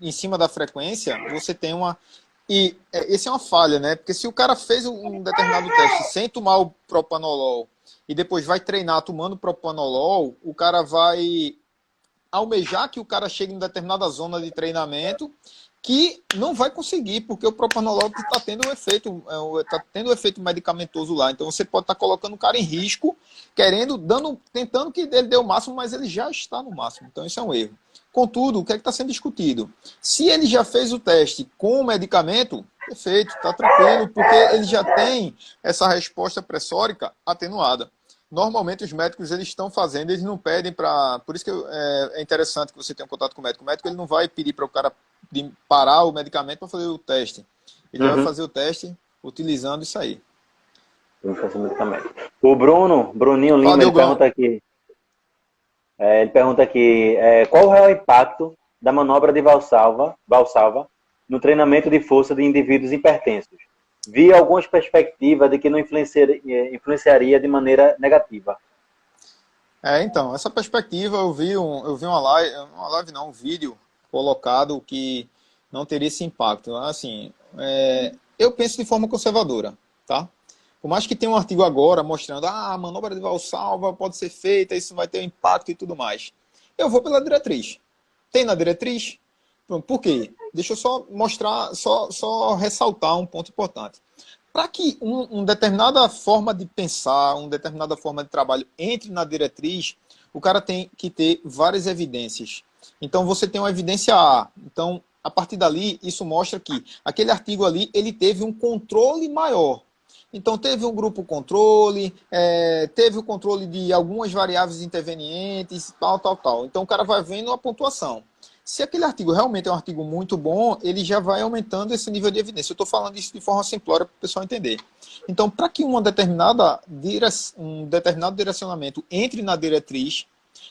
em cima da frequência, você tem uma... E essa é uma falha, né? Porque se o cara fez um determinado teste sem tomar o propanolol e depois vai treinar tomando propanolol, o cara vai almejar que o cara chegue em determinada zona de treinamento que não vai conseguir, porque o propanolol está tendo um efeito medicamentoso lá. Então você pode estar colocando o cara em risco, tentando que ele dê o máximo, mas ele já está no máximo. Então isso é um erro. Contudo, o que é que está sendo discutido? Se ele já fez o teste com o medicamento, perfeito, está tranquilo, porque ele já tem essa resposta pressórica atenuada. Normalmente os médicos eles estão fazendo, eles não pedem para... Por isso que é interessante que você tenha um contato com o médico. O médico ele não vai pedir para o cara parar o medicamento para fazer o teste. Ele vai fazer o teste utilizando isso aí. O Bruninho Lima, ele pergunta aqui. Ele pergunta aqui, qual o real impacto da manobra de Valsalva no treinamento de força de indivíduos hipertensos? Vi algumas perspectivas de que não influenciaria de maneira negativa. Então, essa perspectiva eu vi um vídeo colocado que não teria esse impacto. Assim, eu penso de forma conservadora, tá? Por mais que tenha um artigo agora mostrando a manobra de Valsalva pode ser feita, isso vai ter um impacto e tudo mais. Eu vou pela diretriz. Tem na diretriz? Por quê? Deixa eu só mostrar, só ressaltar um ponto importante. Para que uma determinada forma de pensar, uma determinada forma de trabalho entre na diretriz, o cara tem que ter várias evidências. Então, você tem uma evidência A. Então, a partir dali, isso mostra que aquele artigo ali, ele teve um controle maior. Então, teve um grupo controle, teve o controle de algumas variáveis intervenientes, tal. Então, o cara vai vendo a pontuação. Se aquele artigo realmente é um artigo muito bom, ele já vai aumentando esse nível de evidência. Eu estou falando isso de forma simplória para o pessoal entender. Então, para que um determinado direcionamento entre na diretriz,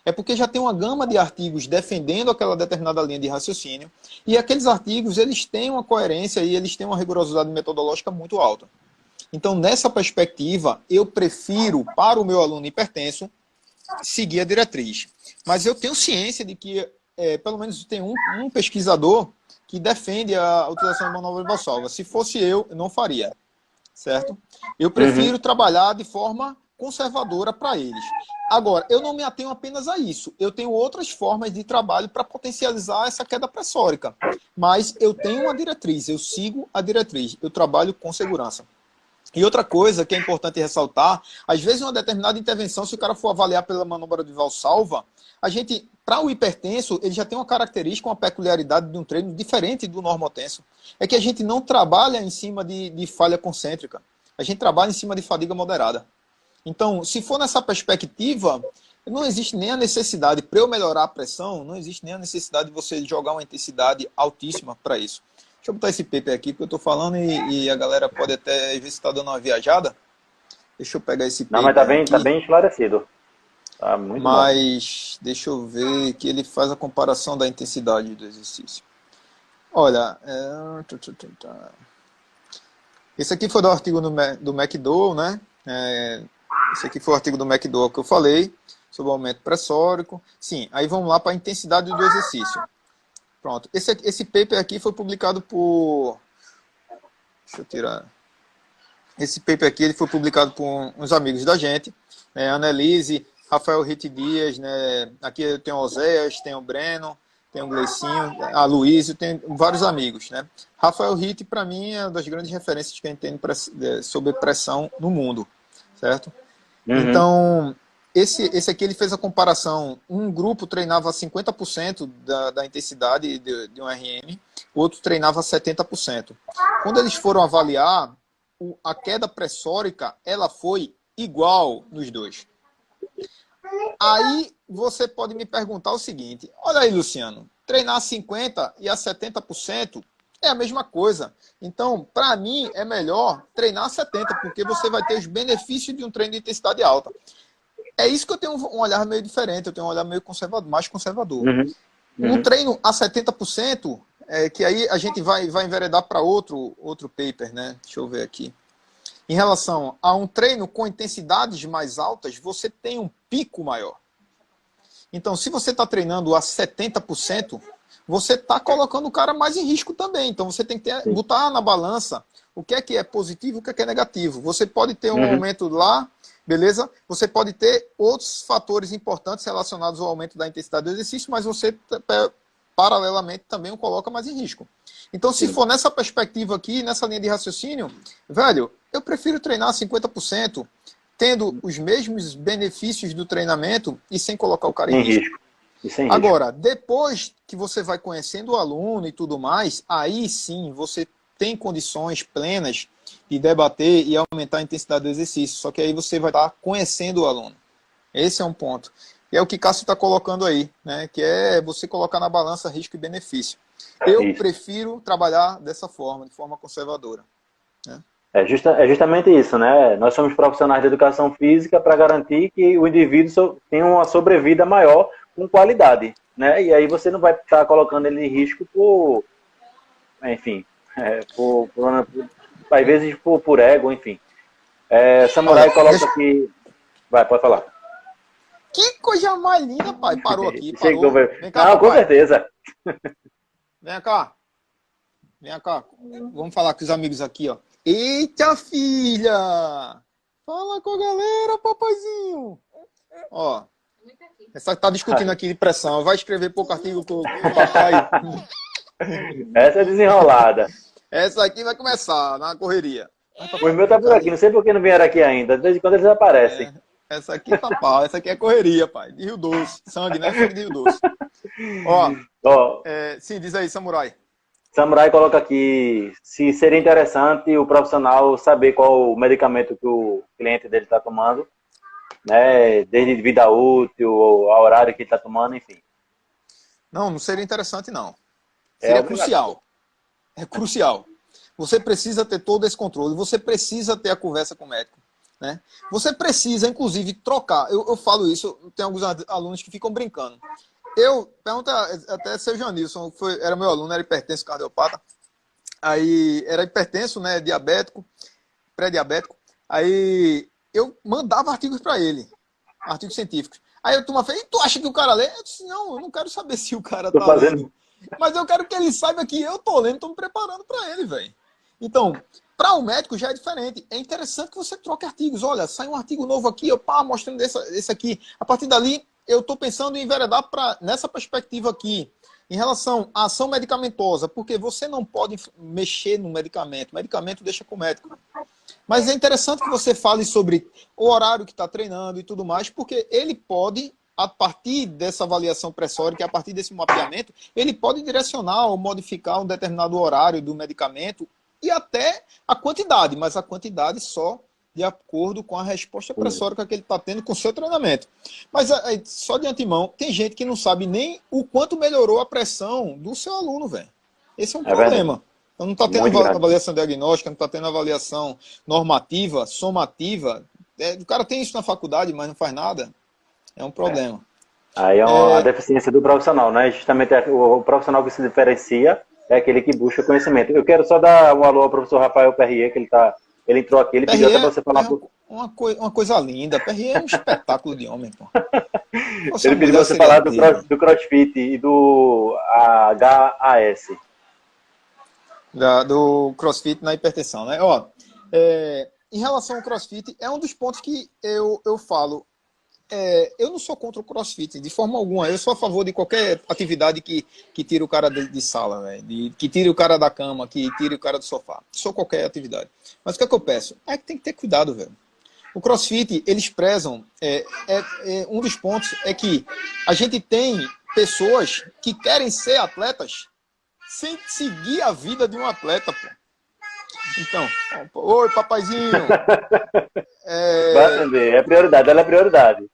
é porque já tem uma gama de artigos defendendo aquela determinada linha de raciocínio, e aqueles artigos eles têm uma coerência e eles têm uma rigorosidade metodológica muito alta. Então, nessa perspectiva, eu prefiro, para o meu aluno hipertenso, seguir a diretriz. Mas eu tenho ciência de que, pelo menos, tem um pesquisador que defende a utilização de manobra de Valsalva. Se fosse eu não faria, certo? Eu prefiro trabalhar de forma conservadora para eles. Agora, eu não me atenho apenas a isso. Eu tenho outras formas de trabalho para potencializar essa queda pressórica. Mas eu tenho uma diretriz, eu sigo a diretriz, eu trabalho com segurança. E outra coisa que é importante ressaltar, às vezes uma determinada intervenção, se o cara for avaliar pela manobra de Valsalva, a gente, para o hipertenso, ele já tem uma característica, uma peculiaridade de um treino diferente do normotenso. É que a gente não trabalha em cima de falha concêntrica. A gente trabalha em cima de fadiga moderada. Então, se for nessa perspectiva, não existe nem a necessidade, para eu melhorar a pressão, não existe nem a necessidade de você jogar uma intensidade altíssima para isso. Deixa eu botar esse paper aqui, porque eu estou falando e a galera pode até ver se está dando uma viajada. Deixa eu pegar esse paper. Não, mas tá bem esclarecido. Tá muito bom. Deixa eu ver que ele faz a comparação da intensidade do exercício. Olha, esse aqui foi do artigo do McDowell, né? Esse aqui foi o artigo do McDowell que eu falei, sobre o aumento pressórico. Sim, aí vamos lá para a intensidade do exercício. Pronto. Esse paper aqui foi publicado por... Deixa eu tirar... Esse paper aqui ele foi publicado por uns amigos da gente, Annelise, Rafael Ritt Dias, né? Aqui eu tenho o Oséias, tenho o Breno, tenho o Gleicinho, a Luísio, tem vários amigos, né? Rafael Ritt, para mim, é uma das grandes referências que a gente tem sobre pressão no mundo, certo? Então, esse aqui ele fez a comparação. Um grupo treinava 50% da intensidade de um RM, o outro treinava 70%. Quando eles foram avaliar, a queda pressórica ela foi igual nos dois. Aí você pode me perguntar o seguinte: olha aí, Luciano, treinar a 50% e a 70% é a mesma coisa. Então, para mim, é melhor treinar a 70%, porque você vai ter os benefícios de um treino de intensidade alta. É isso que eu tenho um olhar meio diferente, eu tenho um olhar meio conservador, mais conservador. Um treino a 70%, que aí a gente vai enveredar para outro paper, né? Deixa eu ver aqui. Em relação a um treino com intensidades mais altas, você tem um pico maior. Então, se você está treinando a 70%, você está colocando o cara mais em risco também. Então, você tem que botar na balança o que é positivo e o que é negativo. Você pode ter um aumento lá, beleza? Você pode ter outros fatores importantes relacionados ao aumento da intensidade do exercício, mas você, paralelamente, também o coloca mais em risco. Então, se for nessa perspectiva aqui, nessa linha de raciocínio, velho, eu prefiro treinar 50%, tendo os mesmos benefícios do treinamento e sem colocar o cara em risco. Agora, depois que você vai conhecendo o aluno e tudo mais, aí sim você tem condições plenas de debater e aumentar a intensidade do exercício. Só que aí você vai estar conhecendo o aluno. Esse é um ponto. E é o que Cássio está colocando aí, né? Que é você colocar na balança risco e benefício. Eu prefiro trabalhar dessa forma, de forma conservadora. Né? É justamente isso, né? Nós somos profissionais de educação física para garantir que o indivíduo tenha uma sobrevida maior com qualidade, né? E aí você não vai estar colocando ele em risco por, enfim, às vezes por ego, enfim. Samurai coloca aqui... Vai, pode falar. Que coisa mais linda, pai. Parou aqui, parou. Vem cá, com certeza. Vem cá. Vem cá. Vamos falar com os amigos aqui, ó. Eita, filha! Fala com a galera, papaizinho. Ó, essa tá discutindo aqui de pressão. Vai escrever pouco artigo com o papai. Essa é desenrolada. Essa aqui vai começar na correria. O meu tá por aqui, não sei por que não vieram aqui ainda. De vez em quando eles aparecem. Essa aqui tá pau, essa aqui é correria, pai. De Rio Doce. Sangue, né? Sangue de Rio Doce. Ó. Sim, diz aí, Samurai. Samurai coloca aqui se seria interessante o profissional saber qual o medicamento que o cliente dele está tomando, né? Desde vida útil, ao horário que ele está tomando, enfim. Não, não seria interessante, não. É Seria obrigatório. crucial. É crucial. Você precisa ter todo esse controle, você precisa ter a conversa com o médico. Né? Você precisa, inclusive, trocar. Eu falo isso, tem alguns alunos que ficam brincando. Pergunta até seu Janilson, era meu aluno, era hipertenso cardiopata. Aí era hipertenso, né? Diabético, pré-diabético. Aí eu mandava artigos para ele, artigos científicos. Aí a turma fez, e tu acha que o cara lê? Eu disse, não, eu não quero saber se o cara Tô tá lendo. fazendo. Mas eu quero que ele saiba que eu tô lendo, tô me preparando para ele, velho. Então, para o médico já é diferente. É interessante que você troque artigos. Olha, sai um artigo novo aqui, eu mostrando esse aqui. A partir dali, eu estou pensando em enveredar nessa perspectiva aqui. Em relação à ação medicamentosa, porque você não pode mexer no medicamento. O medicamento deixa com o médico. Mas é interessante que você fale sobre o horário que está treinando e tudo mais, porque ele pode, a partir dessa avaliação pressórica, a partir desse mapeamento, ele pode direcionar ou modificar um determinado horário do medicamento e até a quantidade, mas a quantidade só de acordo com a resposta pressórica que ele está tendo com o seu treinamento. Mas só de antemão, tem gente que não sabe nem o quanto melhorou a pressão do seu aluno, velho. Esse é um É verdade. problema. Então não está tendo Muito grande. avaliação diagnóstica, não está tendo avaliação normativa, somativa. O cara tem isso na faculdade, mas não faz nada. É um problema. Aí é a deficiência do profissional, né? Justamente o profissional que se diferencia é aquele que busca conhecimento. Eu quero só dar um alô ao professor Rafael Perrier, que ele entrou aqui, ele pediu até para você falar. Uma coisa linda. Perrier é um espetáculo de homem, pô. Ele pediu para você falar do CrossFit e do HAS. Do CrossFit na hipertensão, né? Ó, em relação ao CrossFit, é um dos pontos que eu falo. Eu não sou contra o CrossFit, de forma alguma. Eu sou a favor de qualquer atividade que tire o cara de sala, né? Que tire o cara da cama, que tire o cara do sofá. Sou qualquer atividade. Mas o que é que eu peço? É que tem que ter cuidado, velho. O CrossFit, eles prezam... um dos pontos é que a gente tem pessoas que querem ser atletas sem seguir a vida de um atleta, pô. Então, oi, papaizinho. Vai atender, é prioridade, ela é prioridade.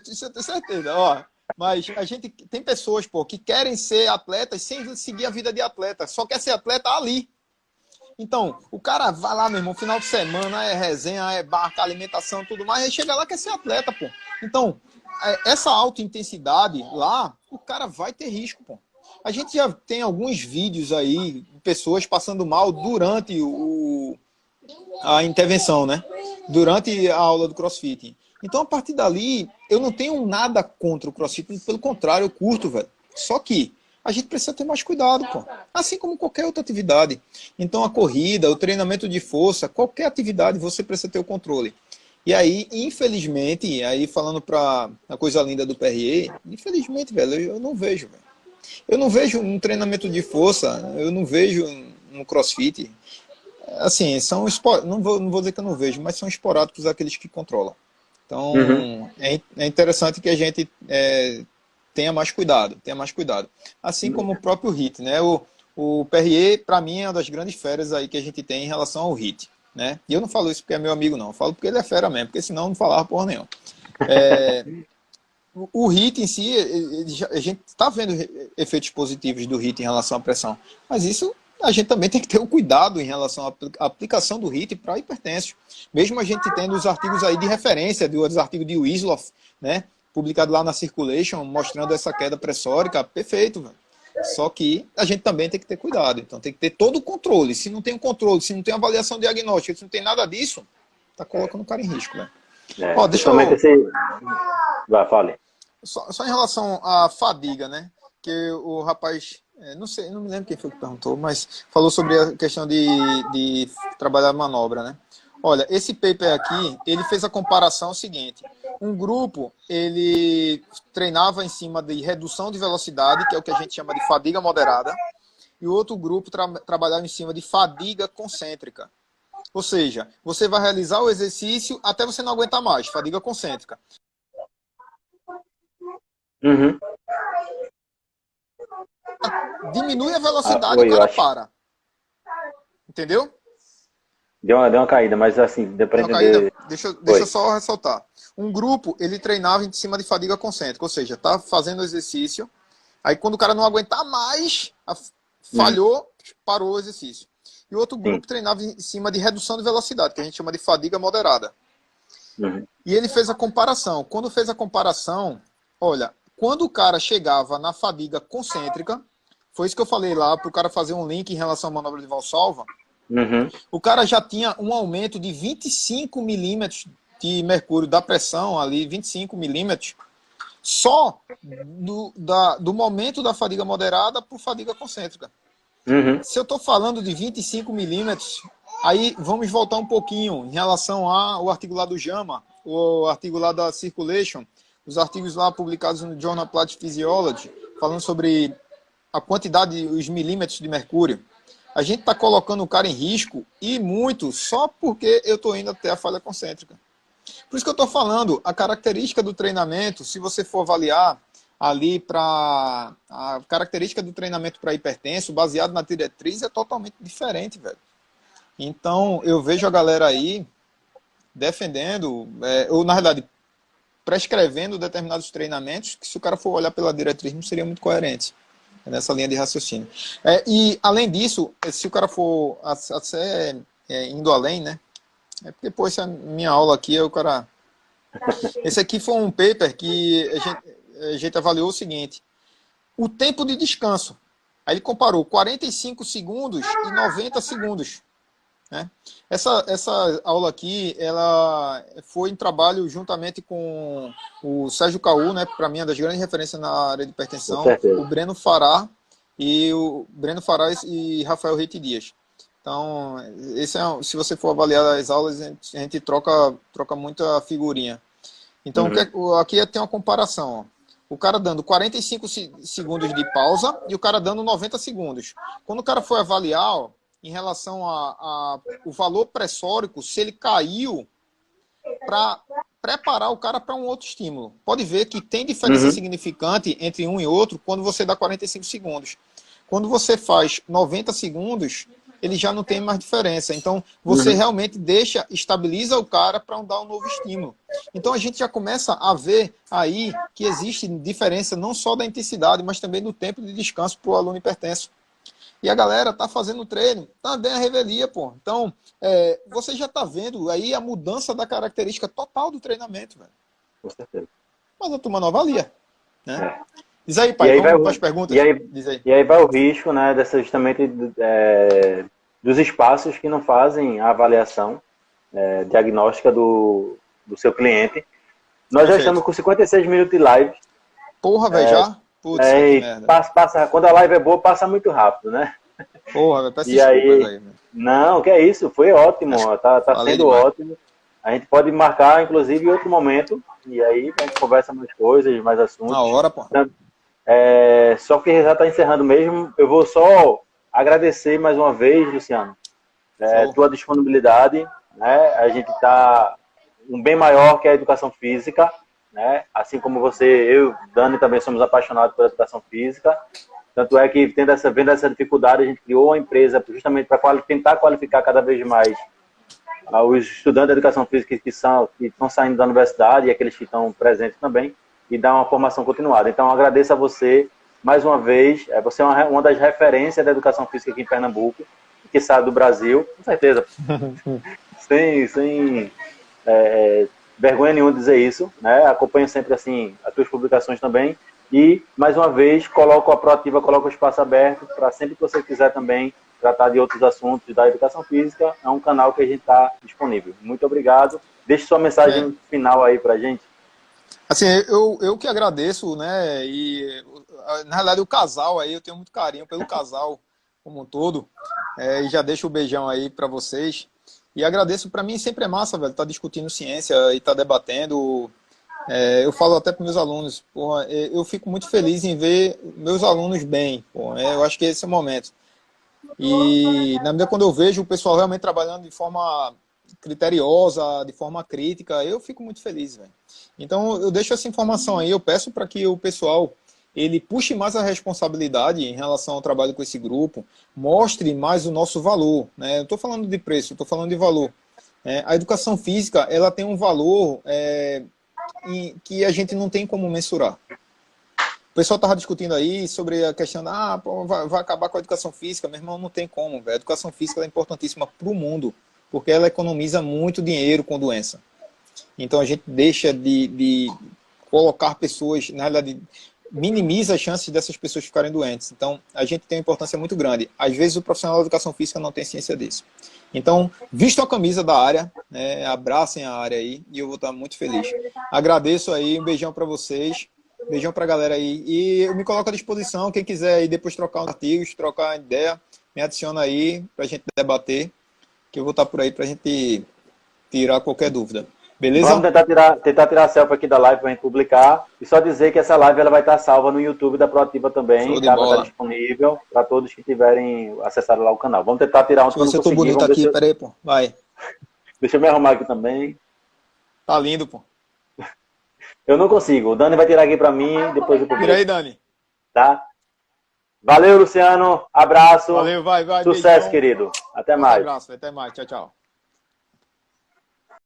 Isso eu tenho certeza. Ó, mas a gente tem pessoas, pô, que querem ser atletas sem seguir a vida de atleta. Só quer ser atleta ali. Então, o cara vai lá, meu irmão, final de semana, é resenha, é barca, alimentação, tudo mais, aí chega lá quer ser atleta, pô. Então, essa alta intensidade lá, o cara vai ter risco, pô. A gente já tem alguns vídeos aí de pessoas passando mal durante a intervenção, né? Durante a aula do CrossFit. Então, a partir dali, eu não tenho nada contra o CrossFit, pelo contrário, eu curto, velho. Só que a gente precisa ter mais cuidado, pô. Assim como qualquer outra atividade. Então, a corrida, o treinamento de força, qualquer atividade, você precisa ter o controle. E aí, infelizmente, aí falando para a coisa linda do PRE, infelizmente, velho, eu não vejo, velho. Eu não vejo um treinamento de força, eu não vejo no CrossFit. Assim, não vou dizer que eu não vejo, mas são esporádicos aqueles que controlam. Então, é interessante que a gente tenha mais cuidado. Assim como o próprio HIIT, né? O PRE, para mim, é uma das grandes feras aí que a gente tem em relação ao HIIT, né? E eu não falo isso porque é meu amigo, não. Eu falo porque ele é fera mesmo, porque senão eu não falava porra nenhuma. O HIIT em si, a gente está vendo efeitos positivos do HIIT em relação à pressão, mas isso a gente também tem que ter um cuidado em relação à aplicação do HIIT para hipertensos. Mesmo a gente tendo os artigos aí de referência, dos artigos de Wisloff, né, publicado lá na Circulation, mostrando essa queda pressórica, perfeito, velho. Só que a gente também tem que ter cuidado, então tem que ter todo o controle. Se não tem um controle, se não tem avaliação diagnóstica, se não tem nada disso, tá colocando o cara em risco, né? Ó, deixa eu... Vai, fale. Só em relação à fadiga, né? Que o rapaz, não sei, não me lembro quem foi que perguntou, mas falou sobre a questão de trabalhar manobra, né? Olha, esse paper aqui, ele fez a comparação seguinte. Um grupo, ele treinava em cima de redução de velocidade, que é o que a gente chama de fadiga moderada, e o outro grupo trabalhava em cima de fadiga concêntrica. Ou seja, você vai realizar o exercício até você não aguentar mais, fadiga concêntrica. diminui a velocidade e Oi, o eu cara acho. para. Entendeu? Deu uma caída, mas assim, deu para Deu uma caída? entender. Deixa eu Oi. só ressaltar. Um grupo, ele treinava em cima de fadiga concêntrica, ou seja, tá fazendo exercício, aí quando o cara não aguentar mais, Uhum. falhou, parou o exercício. E o outro Sim. grupo treinava em cima de redução de velocidade, que a gente chama de fadiga moderada. Uhum. E ele fez a comparação. Quando fez a comparação, olha, quando o cara chegava na fadiga concêntrica, foi isso que eu falei lá, para o cara fazer um link em relação à manobra de Valsalva, Uhum. o cara já tinha um aumento de 25 milímetros de mercúrio da pressão ali, 25 milímetros, só do momento da fadiga moderada para fadiga concêntrica. Uhum. Se eu estou falando de 25 milímetros, aí vamos voltar um pouquinho em relação ao artigo lá do JAMA, o artigo lá da Circulation, os artigos lá publicados no Journal Applied Physiology, falando sobre a quantidade, os milímetros de mercúrio. A gente está colocando o cara em risco, e muito, só porque eu estou indo até a falha concêntrica. Por isso que eu estou falando, a característica do treinamento, se você for avaliar ali para a característica do treinamento para hipertenso, baseado na diretriz, é totalmente diferente, velho. Então, eu vejo a galera aí defendendo, ou na verdade, prescrevendo determinados treinamentos, que se o cara for olhar pela diretriz, não seria muito coerente nessa linha de raciocínio. E, além disso, se o cara for até indo além, né? É porque, pô, essa minha aula aqui, o cara... Esse aqui foi um paper que a gente avaliou o seguinte: o tempo de descanso. Aí ele comparou 45 segundos e 90 segundos. Né? Essa aula aqui, ela foi em trabalho juntamente com o Sérgio Caú, né, para mim, é uma das grandes referências na área de Com hipertensão, o certeza. Breno Fará e Rafael Reit Dias. Então, se você for avaliar as aulas, a gente troca muita figurinha. Então, Uhum. aqui tem uma comparação. Ó. O cara dando 45 segundos de pausa e o cara dando 90 segundos. Quando o cara foi avaliar, ó, em relação a o valor pressórico, se ele caiu para preparar o cara para um outro estímulo. Pode ver que tem diferença Uhum. significante entre um e outro quando você dá 45 segundos. Quando você faz 90 segundos, ele já não tem mais diferença. Então, você Uhum. realmente estabiliza o cara para dar um novo estímulo. Então, a gente já começa a ver aí que existe diferença não só da intensidade, mas também do tempo de descanso para o aluno hipertenso. E a galera tá fazendo treino, tá dando a revelia, pô. Então, você já tá vendo aí a mudança da característica total do treinamento, velho. Com certeza. Mas a turma não avalia, né? É. Diz aí, E pai, aí vai vamos para o, as perguntas? Diz aí. e aí vai o risco, né, dessa justamente dos espaços que não fazem a avaliação diagnóstica do seu cliente. Nós já estamos Perfeito. com 56 minutos de live. Porra, velho, já? Putz, que E merda. quando a live é boa, passa muito rápido, né? Porra, velho, peço E desculpas aí, aí, velho. não, que é isso, foi Acho ótimo, que tá falei sendo demais. ótimo. A gente pode marcar, inclusive, em outro momento, e aí a gente conversa mais coisas, mais Na assuntos. hora, pô. Só que já está encerrando mesmo. Eu vou só agradecer mais uma vez, Luciano, Show. tua disponibilidade. Né? A gente está um bem maior que a educação física. Né? Assim como você, eu, Dani, também somos apaixonados pela educação física. Tanto é que, vendo essa dificuldade, a gente criou uma empresa justamente para tentar qualificar cada vez mais os estudantes da educação física que estão saindo da universidade e aqueles que estão presentes também, e dar uma formação continuada. Então, agradeço a você mais uma vez. Você é uma das referências da educação física aqui em Pernambuco, que sabe do Brasil, com certeza, sem vergonha nenhuma de dizer isso. Né? Acompanho sempre assim as tuas publicações também. E, mais uma vez, coloco a Proativa, coloco o espaço aberto para sempre que você quiser também tratar de outros assuntos da educação física. É um canal que a gente está disponível. Muito obrigado. Deixe sua É, mensagem final aí para a gente. assim, eu que agradeço, né? E, na realidade, o casal aí, eu tenho muito carinho pelo casal como um todo. E já deixo o beijão aí para vocês. E agradeço, para mim sempre é massa, velho, tá discutindo ciência e tá debatendo. Eu falo até para meus alunos, porra, eu fico muito feliz em ver meus alunos bem, porra, eu acho que esse é o momento. E na medida quando eu vejo o pessoal realmente trabalhando de forma criteriosa, de forma crítica, eu fico muito feliz, velho. Então eu deixo essa informação aí, eu peço para que o pessoal ele puxe mais a responsabilidade em relação ao trabalho com esse grupo, mostre mais o nosso valor, né? Eu estou falando de preço, eu estou falando de valor. A educação física, ela tem um valor que a gente não tem como mensurar. O pessoal estava discutindo aí sobre a questão vai acabar com a educação física. Meu irmão, não tem como. A educação física é importantíssima para o mundo, porque ela economiza muito dinheiro com doença. Então a gente deixa de colocar pessoas, na realidade, minimiza as chances dessas pessoas ficarem doentes. Então a gente tem uma importância muito grande. Às vezes o profissional da educação física não tem ciência disso. Então, visto a camisa da área, né, abracem a área aí e eu vou estar muito feliz. Agradeço aí, um beijão para vocês. Beijão pra galera aí. E eu me coloco à disposição. Quem quiser aí depois trocar uns artigos, trocar ideia, me adiciona aí pra gente debater. Que eu vou estar por aí pra gente tirar qualquer dúvida. Beleza? Vamos tentar tirar a selfie aqui da live pra gente publicar. E só dizer que essa live ela vai estar salva no YouTube da Proativa também. Tá? Vai estar disponível para todos que tiverem acessado lá o canal. Vamos tentar tirar Deixa eu ver se eu tô bonito aqui. Pera aí, pô. Vai. Deixa eu me arrumar aqui também. Tá lindo, pô. Eu não consigo. O Dani vai tirar aqui para mim, depois eu publico. Tira aí, Dani. Tá? Valeu, Luciano. Abraço. Valeu, vai. Sucesso, beijão. Querido. Até mais. Um abraço, até mais. Tchau, tchau.